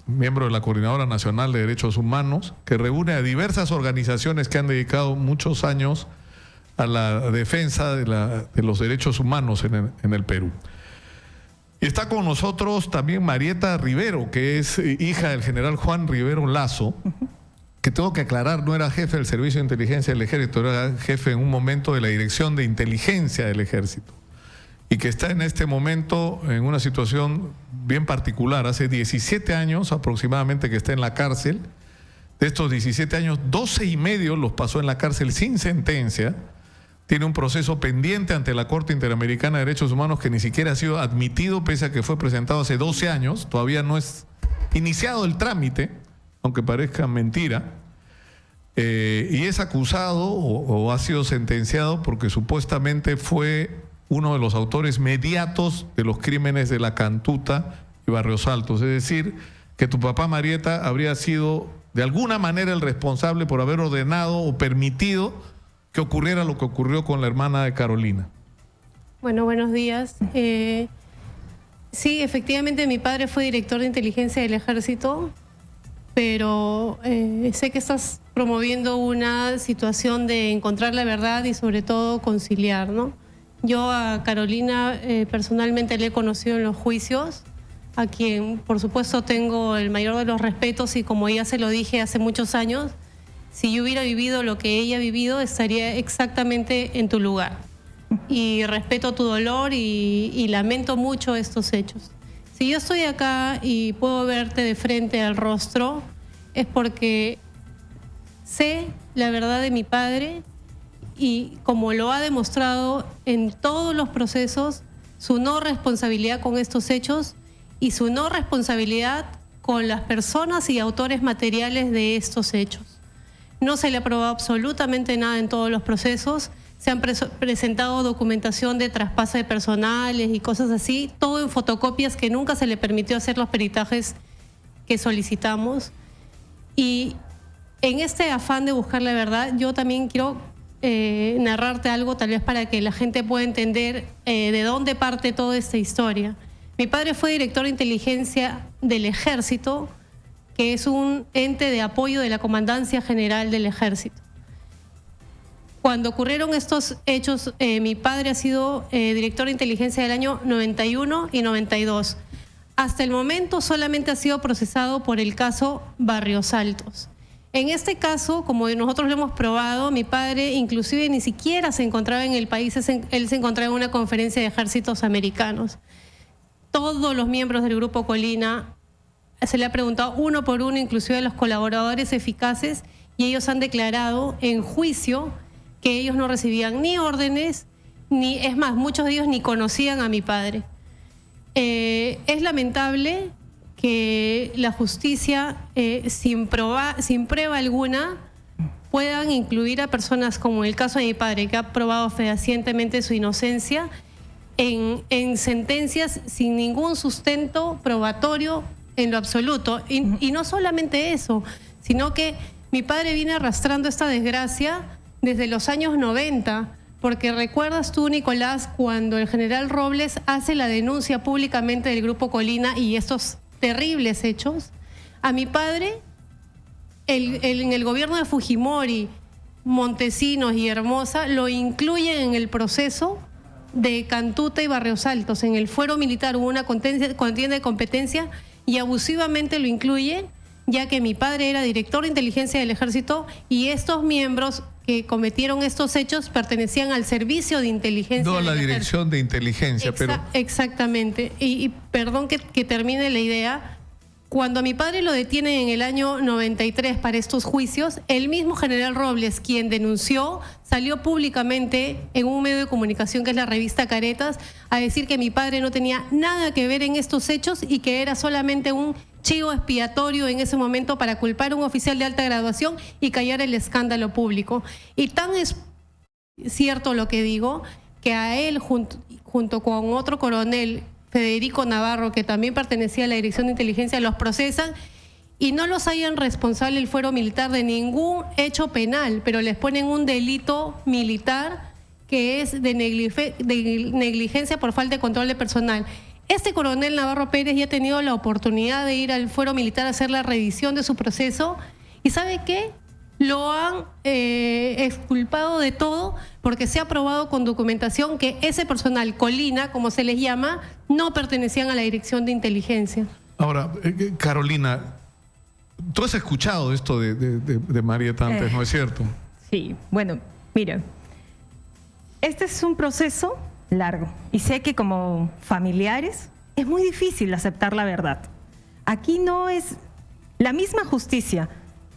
B: miembro de la Coordinadora Nacional de Derechos Humanos, que reúne a diversas organizaciones que han dedicado muchos años a la defensa de los derechos humanos en el Perú. Y está con nosotros también Marieta Rivero, que es hija del general Juan Rivero Lazo, que tengo que aclarar, no era jefe del Servicio de Inteligencia del Ejército, era jefe en un momento de la Dirección de Inteligencia del Ejército. Y que está en este momento en una situación bien particular. Hace 17 años aproximadamente que está en la cárcel. De estos 17 años, 12 y medio los pasó en la cárcel sin sentencia. Tiene un proceso pendiente ante la Corte Interamericana de Derechos Humanos que ni siquiera ha sido admitido, pese a que fue presentado hace 12 años. Todavía no es iniciado el trámite, aunque parezca mentira. Y es acusado o ha sido sentenciado porque supuestamente fue uno de los autores mediatos de los crímenes de La Cantuta y Barrios Altos. Es decir, que tu papá Marieta habría sido de alguna manera el responsable por haber ordenado o permitido que ocurriera lo que ocurrió con la hermana de Carolina.
L: Bueno, buenos días. Sí, efectivamente mi padre fue director de inteligencia del Ejército, pero sé que estás promoviendo una situación de encontrar la verdad y sobre todo conciliar, ¿no? Yo a Carolina personalmente le he conocido en los juicios, a quien por supuesto tengo el mayor de los respetos, y como ya se lo dije hace muchos años, si yo hubiera vivido lo que ella ha vivido, estaría exactamente en tu lugar. Y respeto tu dolor y lamento mucho estos hechos. Si yo estoy acá y puedo verte de frente al rostro, es porque sé la verdad de mi padre, y como lo ha demostrado en todos los procesos, su no responsabilidad con estos hechos y su no responsabilidad con las personas y autores materiales de estos hechos. No se le ha probado absolutamente nada en todos los procesos. Se han presentado documentación de traspaso de personales y cosas así, todo en fotocopias que nunca se le permitió hacer los peritajes que solicitamos. Y en este afán de buscar la verdad, yo también quiero narrarte algo, tal vez para que la gente pueda entender de dónde parte toda esta historia. Mi padre fue director de inteligencia del Ejército, que es un ente de apoyo de la Comandancia General del Ejército. Cuando ocurrieron estos hechos, mi padre ha sido director de inteligencia del año 91 y 92. Hasta el momento solamente ha sido procesado por el caso Barrios Altos. En este caso, como nosotros lo hemos probado, mi padre inclusive ni siquiera se encontraba en el país, él se encontraba en una conferencia de ejércitos americanos. Todos los miembros del Grupo Colina se le ha preguntado uno por uno, inclusive a los colaboradores eficaces, y ellos han declarado en juicio que ellos no recibían ni órdenes, ni, es más, muchos de ellos ni conocían a mi padre. Es lamentable que la justicia, sin prueba alguna, puedan incluir a personas como el caso de mi padre, que ha probado fehacientemente su inocencia, en sentencias sin ningún sustento probatorio en lo absoluto. Y no solamente eso, sino que mi padre viene arrastrando esta desgracia desde los años 90, porque recuerdas tú, Nicolás, cuando el general Robles hace la denuncia públicamente del Grupo Colina y estos terribles hechos, a mi padre, en el gobierno de Fujimori, Montesinos y Hermosa, lo incluyen en el proceso de Cantuta y Barrios Altos. En el fuero militar hubo una contienda de competencia y abusivamente lo incluyen, ya que mi padre era director de inteligencia del Ejército y estos miembros que cometieron estos hechos pertenecían al servicio de inteligencia.
B: No a la dirección de inteligencia, pero...
L: Exactamente. Y perdón que termine la idea. Cuando a mi padre lo detienen en el año 93 para estos juicios, el mismo general Robles, quien denunció, salió públicamente en un medio de comunicación que es la revista Caretas, a decir que mi padre no tenía nada que ver en estos hechos y que era solamente un chivo expiatorio en ese momento para culpar a un oficial de alta graduación y callar el escándalo público. Y tan es cierto lo que digo, que a él junto con otro coronel, Federico Navarro, que también pertenecía a la Dirección de Inteligencia, los procesan y no los hayan responsable el fuero militar de ningún hecho penal, pero les ponen un delito militar que es de negligencia por falta de control de personal. Este coronel Navarro Pérez ya ha tenido la oportunidad de ir al fuero militar a hacer la revisión de su proceso y ¿sabe qué? Lo han exculpado de todo porque se ha probado con documentación que ese personal, Colina, como se les llama, no pertenecían a la Dirección de Inteligencia.
B: Ahora, Carolina, tú has escuchado esto de Marieta antes, ¿no es cierto?
K: Sí, bueno, mira, este es un proceso largo y sé que como familiares es muy difícil aceptar la verdad. Aquí no es la misma justicia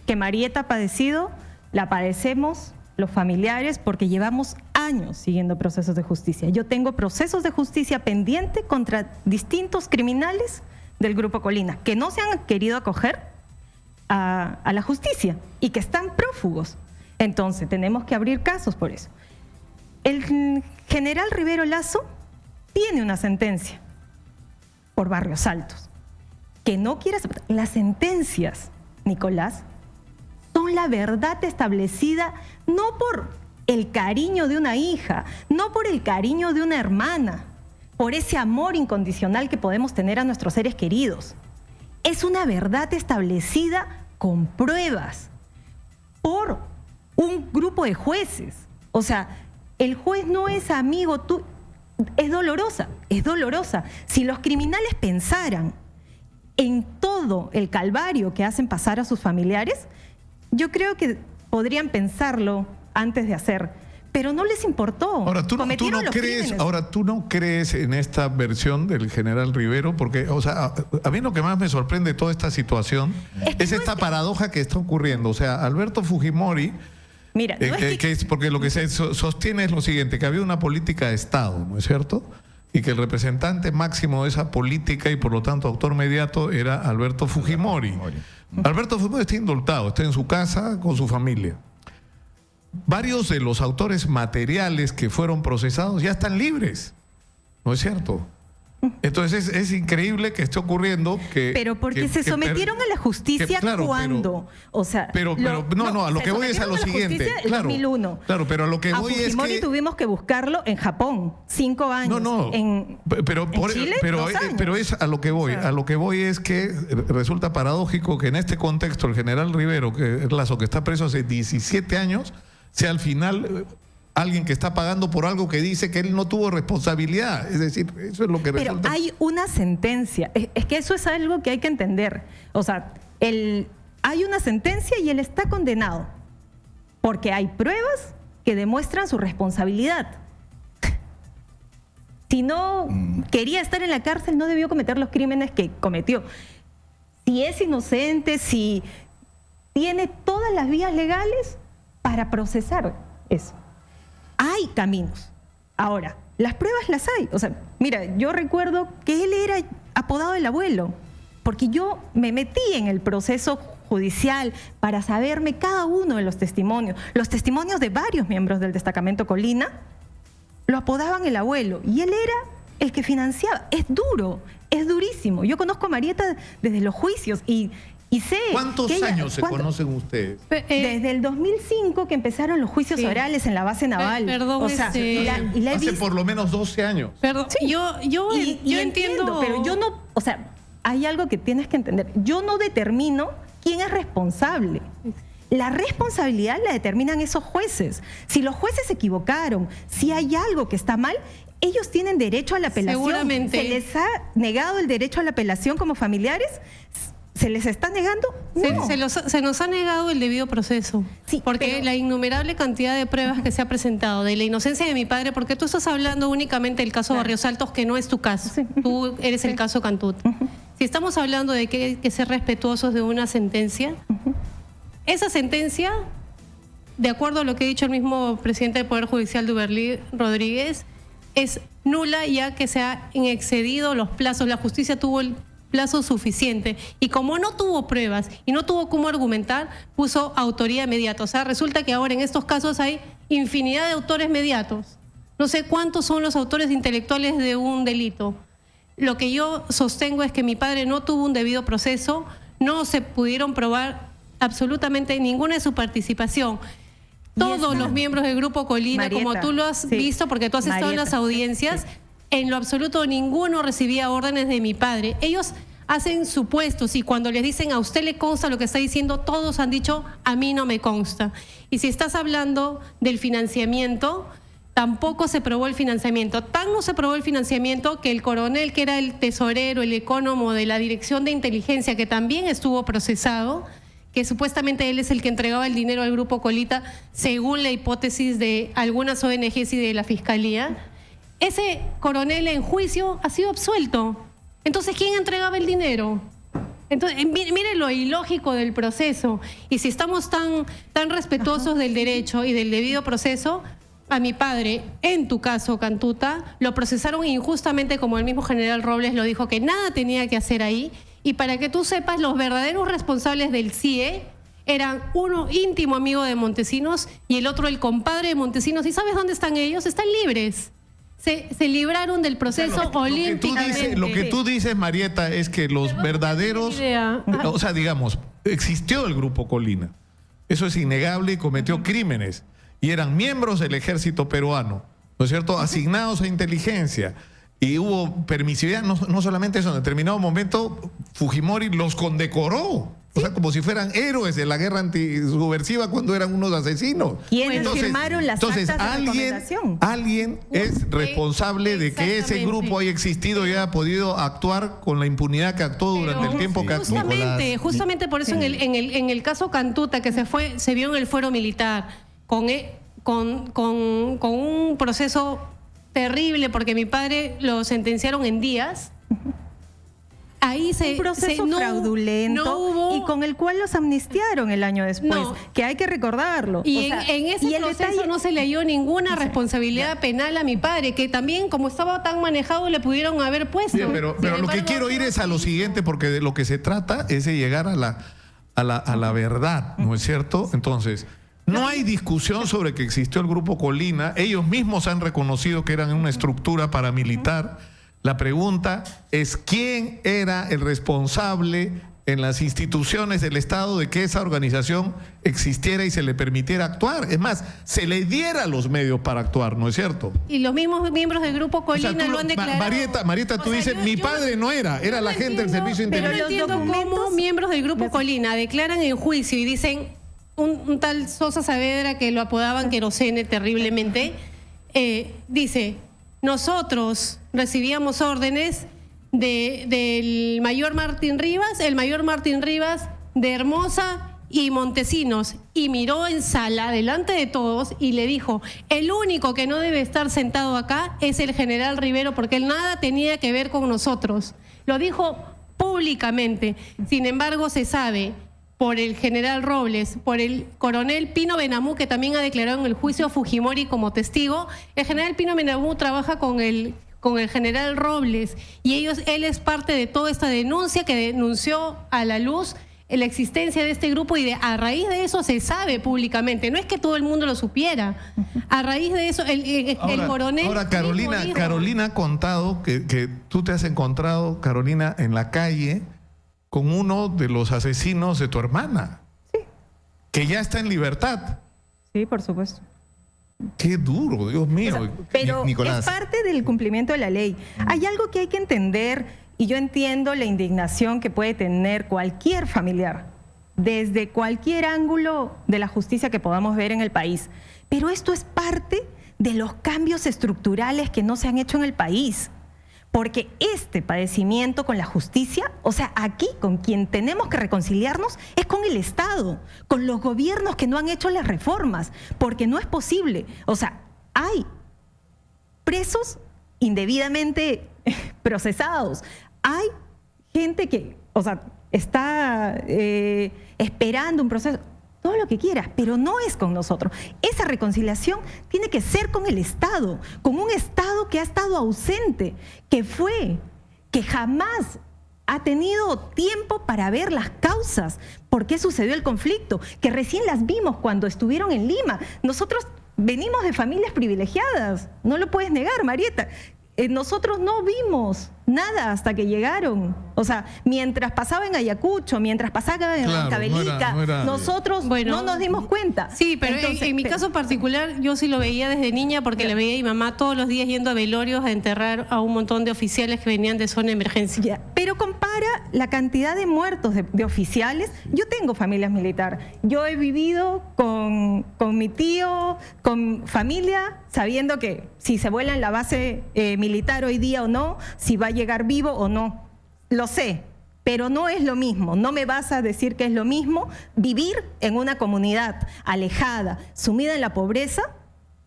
K: que Marieta ha padecido, la padecemos los familiares porque llevamos años siguiendo procesos de justicia. Yo tengo procesos de justicia pendiente contra distintos criminales del Grupo Colina que no se han querido acoger a la justicia y que están prófugos. Entonces tenemos que abrir casos por eso. El general Rivero Lazo tiene una sentencia por Barrios Altos que no quiere aceptar. Las sentencias, Nicolás, son la verdad establecida no por el cariño de una hija, no por el cariño de una hermana, por ese amor incondicional que podemos tener a nuestros seres queridos. Es una verdad establecida con pruebas por un grupo de jueces. O sea, el juez no es amigo tuyo. Es dolorosa, es dolorosa. Si los criminales pensaran en todo el calvario que hacen pasar a sus familiares, yo creo que podrían pensarlo antes de hacer, pero no les importó.
B: Ahora, tú no crees en esta versión del general Rivero, porque, o sea, a mí lo que más me sorprende de toda esta situación es esta paradoja que está ocurriendo. O sea, Alberto Fujimori,
K: mira, no
B: porque lo que se sostiene es lo siguiente, que había una política de Estado, ¿no es cierto? Y que el representante máximo de esa política y por lo tanto autor mediato era Alberto Fujimori. Alberto Fujimori está indultado, está en su casa con su familia. Varios de los autores materiales que fueron procesados ya están libres, ¿no es cierto? Entonces es increíble que esté ocurriendo que...
K: Pero porque se sometieron a la justicia cuando, o sea...
B: a lo que voy es a lo siguiente.
K: En 2001.
B: Claro, pero a lo que voy es que...
K: A Fujimori tuvimos que buscarlo en Japón, 5 años. En Chile, 2 años.
B: Pero es a lo que voy. A lo que voy es que resulta paradójico que en este contexto el general Rivero, que es Lazo, que está preso hace 17 años, sea al final... alguien que está pagando por algo que dice que él no tuvo responsabilidad. Es decir, eso es lo que resulta.
K: Pero hay una sentencia. Es que eso es algo que hay que entender. O sea, hay una sentencia y él está condenado. Porque hay pruebas que demuestran su responsabilidad. Si no quería estar en la cárcel, no debió cometer los crímenes que cometió. Si es inocente, si tiene todas las vías legales para procesar eso. Hay caminos. Ahora, las pruebas las hay. O sea, mira, yo recuerdo que él era apodado el abuelo, porque yo me metí en el proceso judicial para saberme cada uno de los testimonios. Los testimonios de varios miembros del destacamento Colina lo apodaban el abuelo y él era el que financiaba. Es duro, es durísimo. Yo conozco a Marieta desde los juicios y sé...
B: ¿Cuántos años se conocen ustedes?
K: Desde el 2005 que empezaron los juicios orales en la base naval.
L: Perdón,
K: o sea,
B: hace por lo menos 12 años.
L: Perdón, sí. yo entiendo,
K: pero yo no... O sea, hay algo que tienes que entender. Yo no determino quién es responsable. La responsabilidad la determinan esos jueces. Si los jueces se equivocaron, si hay algo que está mal, ellos tienen derecho a la apelación.
L: Seguramente.
K: ¿Se les ha negado el derecho a la apelación como familiares? ¿Se les está negando? No.
L: Se nos ha negado el debido proceso.
K: Sí,
L: porque la innumerable cantidad de pruebas que se ha presentado de la inocencia de mi padre, porque tú estás hablando únicamente del caso Barrios Altos, que no es tu caso.
K: Sí.
L: Tú eres el caso Cantut. Si estamos hablando de que hay que ser respetuosos de una sentencia, esa sentencia, de acuerdo a lo que ha dicho el mismo presidente del Poder Judicial, Duberly Rodríguez, es nula ya que se han excedido los plazos. La justicia tuvo el plazo suficiente y como no tuvo pruebas y no tuvo cómo argumentar, puso autoría mediata. O sea, resulta que ahora en estos casos hay infinidad de autores mediatos. No sé cuántos son los autores intelectuales de un delito. Lo que yo sostengo es que mi padre no tuvo un debido proceso, no se pudieron probar absolutamente ninguna de su participación. Todos los miembros del Grupo Colina,
K: Marieta,
L: como tú lo has visto, porque tú has estado en las audiencias, en lo absoluto ninguno recibía órdenes de mi padre. Ellos hacen supuestos y cuando les dicen a usted le consta lo que está diciendo, todos han dicho a mí no me consta. Y si estás hablando del financiamiento, tampoco se probó el financiamiento. Tan no se probó el financiamiento que el coronel, que era el tesorero, el ecónomo de la Dirección de Inteligencia, que también estuvo procesado, que supuestamente él es el que entregaba el dinero al Grupo Colita, según la hipótesis de algunas ONGs y de la Fiscalía, ese coronel en juicio ha sido absuelto. Entonces, ¿quién entregaba el dinero? Entonces, mire lo ilógico del proceso. Y si estamos tan respetuosos del derecho y del debido proceso, a mi padre, en tu caso, Cantuta, lo procesaron injustamente, como el mismo general Robles lo dijo, que nada tenía que hacer ahí. Y para que tú sepas, los verdaderos responsables del CIE eran uno íntimo amigo de Montesinos y el otro el compadre de Montesinos. ¿Y sabes dónde están ellos? Están libres. Se libraron del proceso olímpicamente.
B: Lo que tú dices, Marieta, es que los verdaderos... O sea, digamos, existió el Grupo Colina. Eso es innegable y cometió crímenes. y eran miembros del ejército peruano, ¿no es cierto?, asignados a inteligencia. Y hubo permisividad, no solamente eso, en determinado momento Fujimori los condecoró. O sea, como si fueran héroes de la guerra antisubversiva cuando eran unos asesinos.
K: ¿Quiénes firmaron las actas de recomendación?
B: Alguien es responsable de que ese grupo haya existido y haya podido actuar con la impunidad que actuó durante el tiempo que actuó.
L: Justamente por eso en el caso Cantuta, que se vio en el fuero militar, con un proceso terrible, porque mi padre lo sentenciaron en días. Ahí
K: un proceso fraudulento y con el cual los amnistiaron el año después, que hay que recordarlo.
L: Y en ese proceso no se le dio ninguna responsabilidad penal a mi padre, que también, como estaba tan manejado, le pudieron haber puesto.
B: Bien, pero lo que quiero ir es a lo siguiente, porque de lo que se trata es de llegar a la verdad, ¿no es cierto? Entonces, no hay discusión sobre que existió el Grupo Colina. Ellos mismos han reconocido que eran una estructura paramilitar. La pregunta es quién era el responsable en las instituciones del Estado de que esa organización existiera y se le permitiera actuar. Es más, se le diera los medios para actuar, ¿no es cierto?
L: Y los mismos miembros del Grupo Colina lo han declarado.
B: Marieta, tú dices, mi padre no era la gente del Servicio de Inteligencia.
L: Pero no entiendo cómo miembros del Grupo Colina declaran en juicio y dicen, un tal Sosa Saavedra, que lo apodaban Querosene terriblemente, dice, nosotros recibíamos órdenes del mayor Martín Rivas, el mayor Martín Rivas de Hermosa y Montesinos, y miró en sala delante de todos y le dijo, el único que no debe estar sentado acá es el general Rivero, porque él nada tenía que ver con nosotros. Lo dijo públicamente. Sin embargo, se sabe por el general Robles, por el coronel Pino Benamú, que también ha declarado en el juicio a Fujimori como testigo. El general Pino Benamú trabaja con el general Robles y él es parte de toda esta denuncia que denunció a la luz la existencia de este grupo, y a raíz de eso se sabe públicamente. No es que todo el mundo lo supiera. A raíz de eso, el coronel...
B: Ahora, Carolina ha contado que tú te has encontrado, Carolina, en la calle con uno de los asesinos de tu hermana.
K: Sí.
B: Que ya está en libertad.
K: Sí, por supuesto.
B: Qué duro, Dios mío.
K: Pero es parte del cumplimiento de la ley. Hay algo que hay que entender, y yo entiendo la indignación que puede tener cualquier familiar, desde cualquier ángulo de la justicia que podamos ver en el país. Pero esto es parte de los cambios estructurales que no se han hecho en el país. Porque este padecimiento con la justicia, o sea, aquí con quien tenemos que reconciliarnos es con el Estado, con los gobiernos que no han hecho las reformas, porque no es posible. O sea, hay presos indebidamente procesados, hay gente que, o sea, está esperando un proceso, todo lo que quieras, pero no es con nosotros. Esa reconciliación tiene que ser con el Estado, con un Estado que ha estado ausente, que jamás ha tenido tiempo para ver las causas, por qué sucedió el conflicto, que recién las vimos cuando estuvieron en Lima. Nosotros venimos de familias privilegiadas, no lo puedes negar, Marieta. Nosotros no vimos nada hasta que llegaron. O sea, mientras pasaba en Ayacucho, mientras pasaba en Huancavelica, nosotros no nos dimos cuenta.
L: Sí, pero en mi caso particular, yo sí lo veía desde niña, porque le veía a mi mamá todos los días yendo a velorios a enterrar a un montón de oficiales que venían de zona de emergencia.
K: Pero compara la cantidad de muertos de oficiales. Yo tengo familias militares. Yo he vivido con mi tío, con familia, sabiendo que si se vuela en la base militar hoy día o no, si va a llegar vivo o no. Lo sé, pero no es lo mismo. No me vas a decir que es lo mismo vivir en una comunidad alejada, sumida en la pobreza,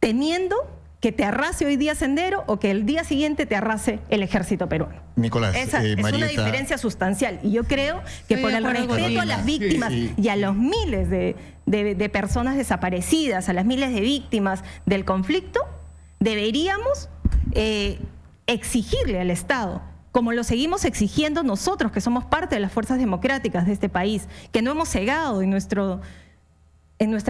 K: temiendo que te arrase hoy día Sendero o que el día siguiente te arrase el ejército peruano.
M: Nicolás,
K: Esa es una diferencia sustancial. Y yo creo que por el respeto a las víctimas y a los miles de personas desaparecidas, a las miles de víctimas del conflicto, deberíamos exigirle al Estado, como lo seguimos exigiendo nosotros, que somos parte de las fuerzas democráticas de este país, que no hemos cegado en nuestra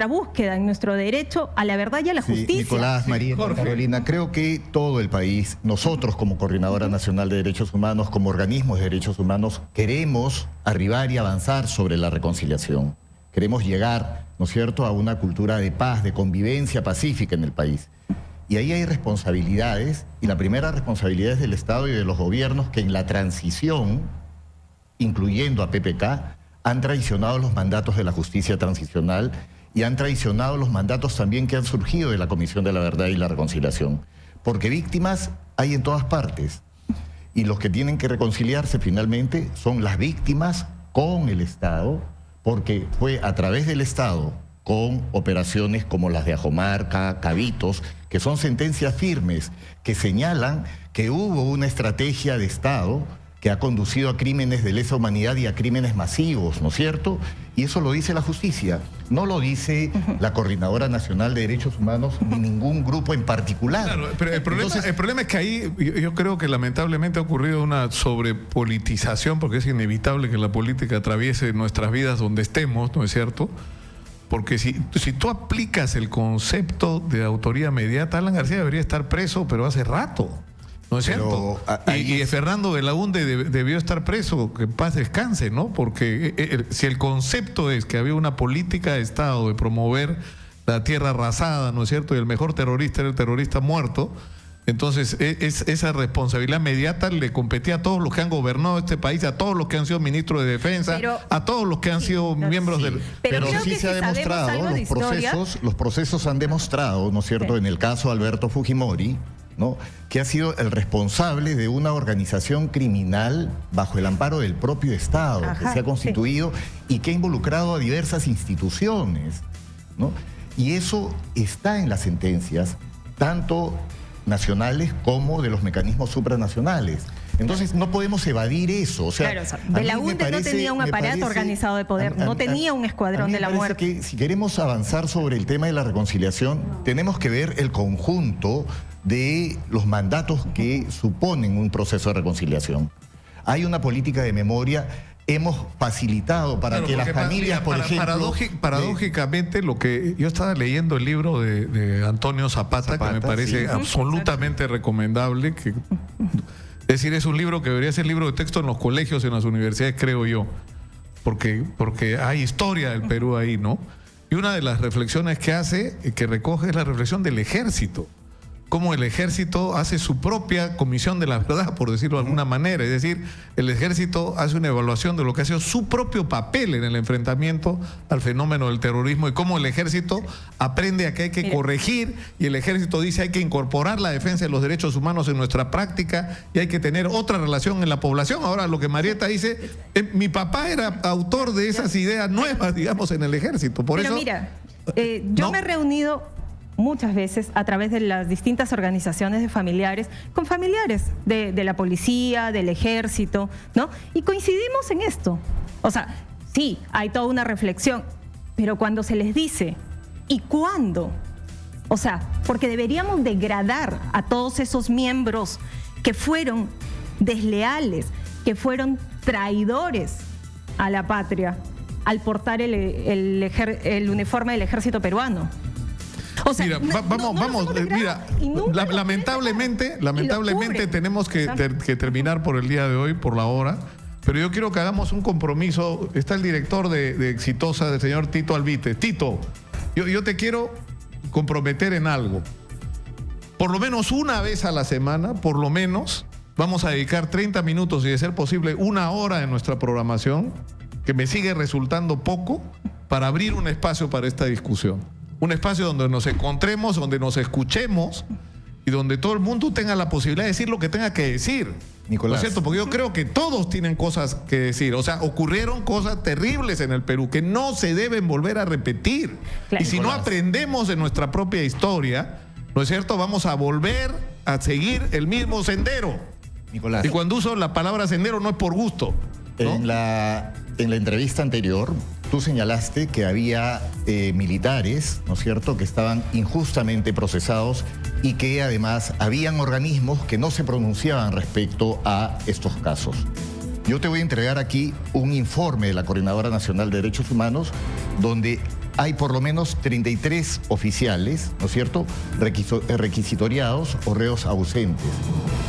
K: búsqueda, en nuestro derecho a la verdad y a la justicia.
M: Nicolás, Marieta, Carolina, creo que todo el país, nosotros como Coordinadora Nacional de Derechos Humanos, como organismos de derechos humanos, queremos arribar y avanzar sobre la reconciliación. queremos llegar, ¿no es cierto?, a una cultura de paz, de convivencia pacífica en el país. Y ahí hay responsabilidades, y la primera responsabilidad es del Estado y de los gobiernos que en la transición, incluyendo a PPK, han traicionado los mandatos de la justicia transicional y han traicionado los mandatos también que han surgido de la Comisión de la Verdad y la Reconciliación. Porque víctimas hay en todas partes. Y los que tienen que reconciliarse finalmente son las víctimas con el Estado, porque fue a través del Estado, con operaciones como las de Ajomarca, Cabitos, que son sentencias firmes que señalan que hubo una estrategia de Estado que ha conducido a crímenes de lesa humanidad y a crímenes masivos, ¿no es cierto? Y eso lo dice la justicia, no lo dice la Coordinadora Nacional de Derechos Humanos ni ningún grupo en particular.
B: Claro, pero el problema es que ahí yo creo que lamentablemente ha ocurrido una sobrepolitización, porque es inevitable que la política atraviese nuestras vidas donde estemos, ¿no es cierto? Porque si tú aplicas el concepto de autoría mediata, Alan García debería estar preso, pero hace rato. ¿No es cierto? Y Fernando Belaúnde debió estar preso, que en paz descanse, ¿no? Porque si el concepto es que había una política de Estado de promover la tierra arrasada, ¿no es cierto? Y el mejor terrorista era el terrorista muerto, entonces esa responsabilidad mediata le competía a todos los que han gobernado este país, a todos los que han sido ministros de defensa, a todos los que han sido miembros del...
M: Pero sí se ha demostrado, los procesos han demostrado, ¿no es cierto? En el caso Alberto Fujimori, ¿no?, que ha sido el responsable de una organización criminal bajo el amparo del propio Estado, que se ha constituido y que ha involucrado a diversas instituciones, ¿no? Y eso está en las sentencias, tanto nacionales como de los mecanismos supranacionales. Entonces no podemos evadir eso. O sea,
K: Belaúnde no tenía un aparato organizado de poder, no tenía un escuadrón de la muerte.
M: Que si queremos avanzar sobre el tema de la reconciliación, tenemos que ver el conjunto de los mandatos que suponen un proceso de reconciliación. Hay una política de memoria, hemos facilitado para que las familias, por ejemplo...
B: Paradójicamente, lo que yo estaba leyendo el libro de Antonio Zapata, que me parece absolutamente recomendable, que... Es decir, es un libro que debería ser libro de texto en los colegios, en las universidades, creo yo, porque hay historia del Perú ahí, ¿no? Y una de las reflexiones que hace, que recoge, es la reflexión del ejército. Cómo el ejército hace su propia comisión de la verdad, por decirlo de alguna manera. Es decir, el ejército hace una evaluación de lo que ha sido su propio papel en el enfrentamiento al fenómeno del terrorismo y cómo el ejército aprende a que hay que corregir, y el ejército dice hay que incorporar la defensa de los derechos humanos en nuestra práctica y hay que tener otra relación en la población. Ahora, lo que Marieta dice, mi papá era autor de esas ideas nuevas, digamos, en el ejército.
K: Pero mira, yo me he reunido muchas veces a través de las distintas organizaciones de familiares, con familiares de la policía, del ejército, ¿no? Y coincidimos en esto. O sea, sí, hay toda una reflexión, pero cuando se les dice, ¿y cuándo? O sea, porque deberíamos degradar a todos esos miembros que fueron desleales, que fueron traidores a la patria al portar el uniforme del ejército peruano. O sea, lamentablemente tenemos que terminar por el día de hoy, por la hora, pero yo quiero que hagamos un compromiso. Está el director de Exitosa, el señor Tito Albite. Tito, yo te quiero comprometer en algo. Por lo menos una vez a la semana, por lo menos, vamos a dedicar 30 minutos y de ser posible 1 hora de nuestra programación, que me sigue resultando poco, para abrir un espacio para esta discusión. Un espacio donde nos encontremos, donde nos escuchemos y donde todo el mundo tenga la posibilidad de decir lo que tenga que decir.
M: Nicolás.
B: ¿No es cierto? Porque yo creo que todos tienen cosas que decir. O sea, ocurrieron cosas terribles en el Perú que no se deben volver a repetir. Claro. Y si no aprendemos de nuestra propia historia, ¿no es cierto?, vamos a volver a seguir el mismo sendero.
M: Nicolás.
B: Y cuando uso la palabra sendero no es por gusto, ¿no?
M: En la entrevista anterior, tú señalaste que había militares, ¿no es cierto?, que estaban injustamente procesados y que además habían organismos que no se pronunciaban respecto a estos casos. Yo te voy a entregar aquí un informe de la Coordinadora Nacional de Derechos Humanos donde hay por lo menos 33 oficiales, ¿no es cierto?, requisitoriados o reos ausentes,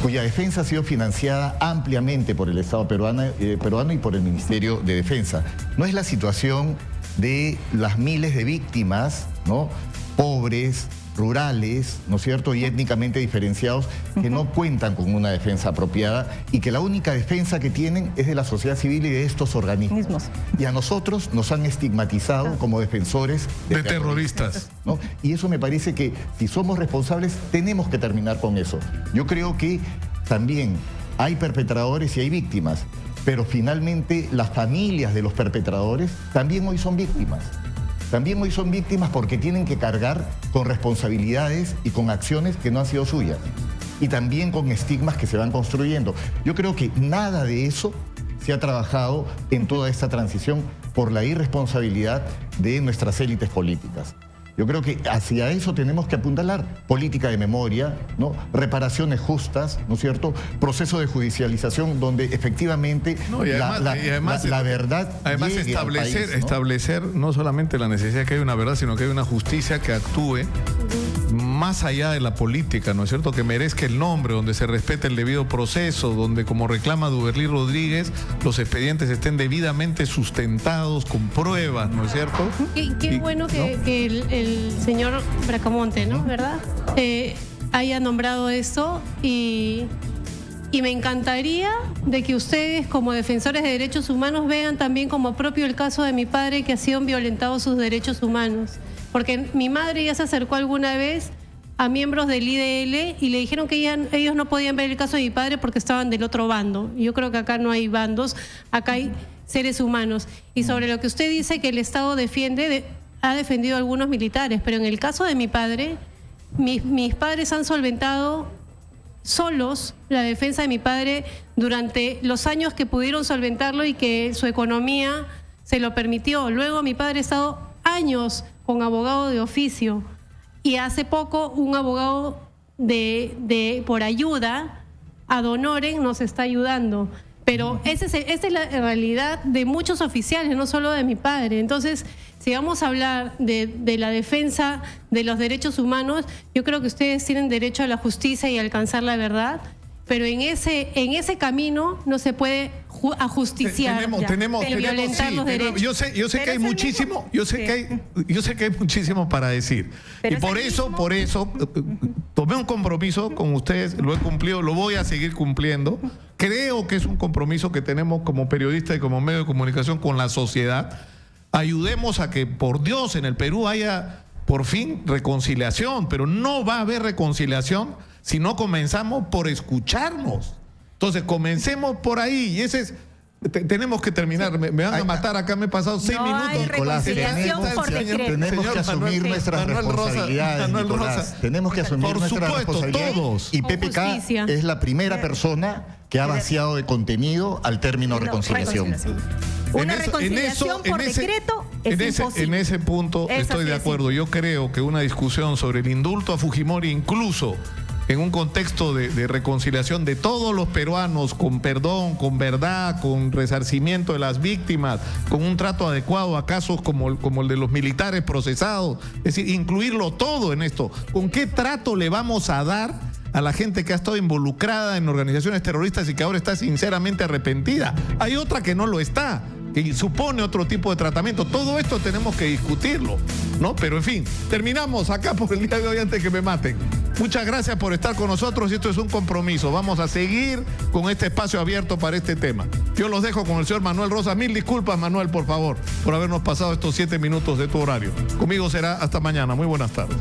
M: cuya defensa ha sido financiada ampliamente por el Estado peruano y por el Ministerio de Defensa. No es la situación de las miles de víctimas, ¿no? Pobres, rurales, ¿no es cierto?, y étnicamente diferenciados, que no cuentan con una defensa apropiada y que la única defensa que tienen es de la sociedad civil y de estos organismos. Y a nosotros nos han estigmatizado como defensores de terroristas, ¿no? Y eso me parece que si somos responsables tenemos que terminar con eso. Yo creo que también hay perpetradores y hay víctimas, pero finalmente las familias de los perpetradores también hoy son víctimas. También hoy son víctimas porque tienen que cargar con responsabilidades y con acciones que no han sido suyas. Y también con estigmas que se van construyendo. Yo creo que nada de eso se ha trabajado en toda esta transición por la irresponsabilidad de nuestras élites políticas. Yo creo que hacia eso tenemos que apuntalar. Política de memoria, ¿no? Reparaciones justas, ¿no es cierto? Proceso de judicialización donde efectivamente la verdad
B: además
M: llegue
B: establecer,
M: al país, ¿no?
B: establecer no solamente la necesidad de que haya una verdad, sino que haya una justicia que actúe más allá de la política, ¿no es cierto? Que merezca el nombre, donde se respete el debido proceso, donde, como reclama Duberly Rodríguez, los expedientes estén debidamente sustentados con pruebas, ¿no es cierto?
L: Qué bueno que el señor Bracamonte, ¿no? ¿Verdad? Haya nombrado esto y me encantaría de que ustedes, como defensores de derechos humanos, vean también como propio el caso de mi padre, que ha sido violentado sus derechos humanos. Porque mi madre ya se acercó alguna vez a miembros del IDL y le dijeron que ellos no podían ver el caso de mi padre porque estaban del otro bando. Yo creo que acá no hay bandos, acá hay seres humanos. Y sobre lo que usted dice que el Estado defiende, ha defendido a algunos militares, pero en el caso de mi padre, mis padres han solventado solos la defensa de mi padre durante los años que pudieron solventarlo y que su economía se lo permitió. Luego mi padre ha estado años con abogado de oficio y hace poco un abogado por ayuda ad honorem nos está ayudando. Pero esa es la realidad de muchos oficiales, no solo de mi padre. Entonces, si vamos a hablar de la defensa de los derechos humanos, yo creo que ustedes tienen derecho a la justicia y a alcanzar la verdad, pero en ese camino no se puede ajusticiar, violentar los derechos.
B: Yo sé que hay muchísimo, yo sé que hay muchísimo para decir. Pero y por eso tomé un compromiso con ustedes, lo he cumplido, lo voy a seguir cumpliendo. Creo que es un compromiso que tenemos como periodistas y como medio de comunicación con la sociedad. Ayudemos a que, por Dios, en el Perú haya por fin reconciliación, pero no va a haber reconciliación si no comenzamos por escucharnos. Entonces, comencemos por ahí y ese es... Tenemos que terminar, me van a matar acá, me he pasado 6 minutos.
M: Nicolás, tenemos que asumir nuestras responsabilidades, Nicolás. Tenemos que asumir nuestras responsabilidades.
B: Todos.
M: Y PPK es la primera persona que ha vaciado de contenido al término reconciliación.
F: Una reconciliación por decreto es imposible.
B: En ese punto estoy de acuerdo. Yo creo que una discusión sobre el indulto a Fujimori, incluso en un contexto de reconciliación de todos los peruanos, con perdón, con verdad, con resarcimiento de las víctimas, con un trato adecuado a casos como el de los militares procesados, es decir, incluirlo todo en esto. ¿Con qué trato le vamos a dar a la gente que ha estado involucrada en organizaciones terroristas y que ahora está sinceramente arrepentida? Hay otra que no lo está, que supone otro tipo de tratamiento. Todo esto tenemos que discutirlo, ¿no? Pero en fin, terminamos acá por el día de hoy antes que me maten. Muchas gracias por estar con nosotros y esto es un compromiso. Vamos a seguir con este espacio abierto para este tema. Yo los dejo con el señor Manuel Rosas. Mil disculpas, Manuel, por favor, por habernos pasado estos 7 minutos de tu horario. Conmigo será hasta mañana. Muy buenas tardes.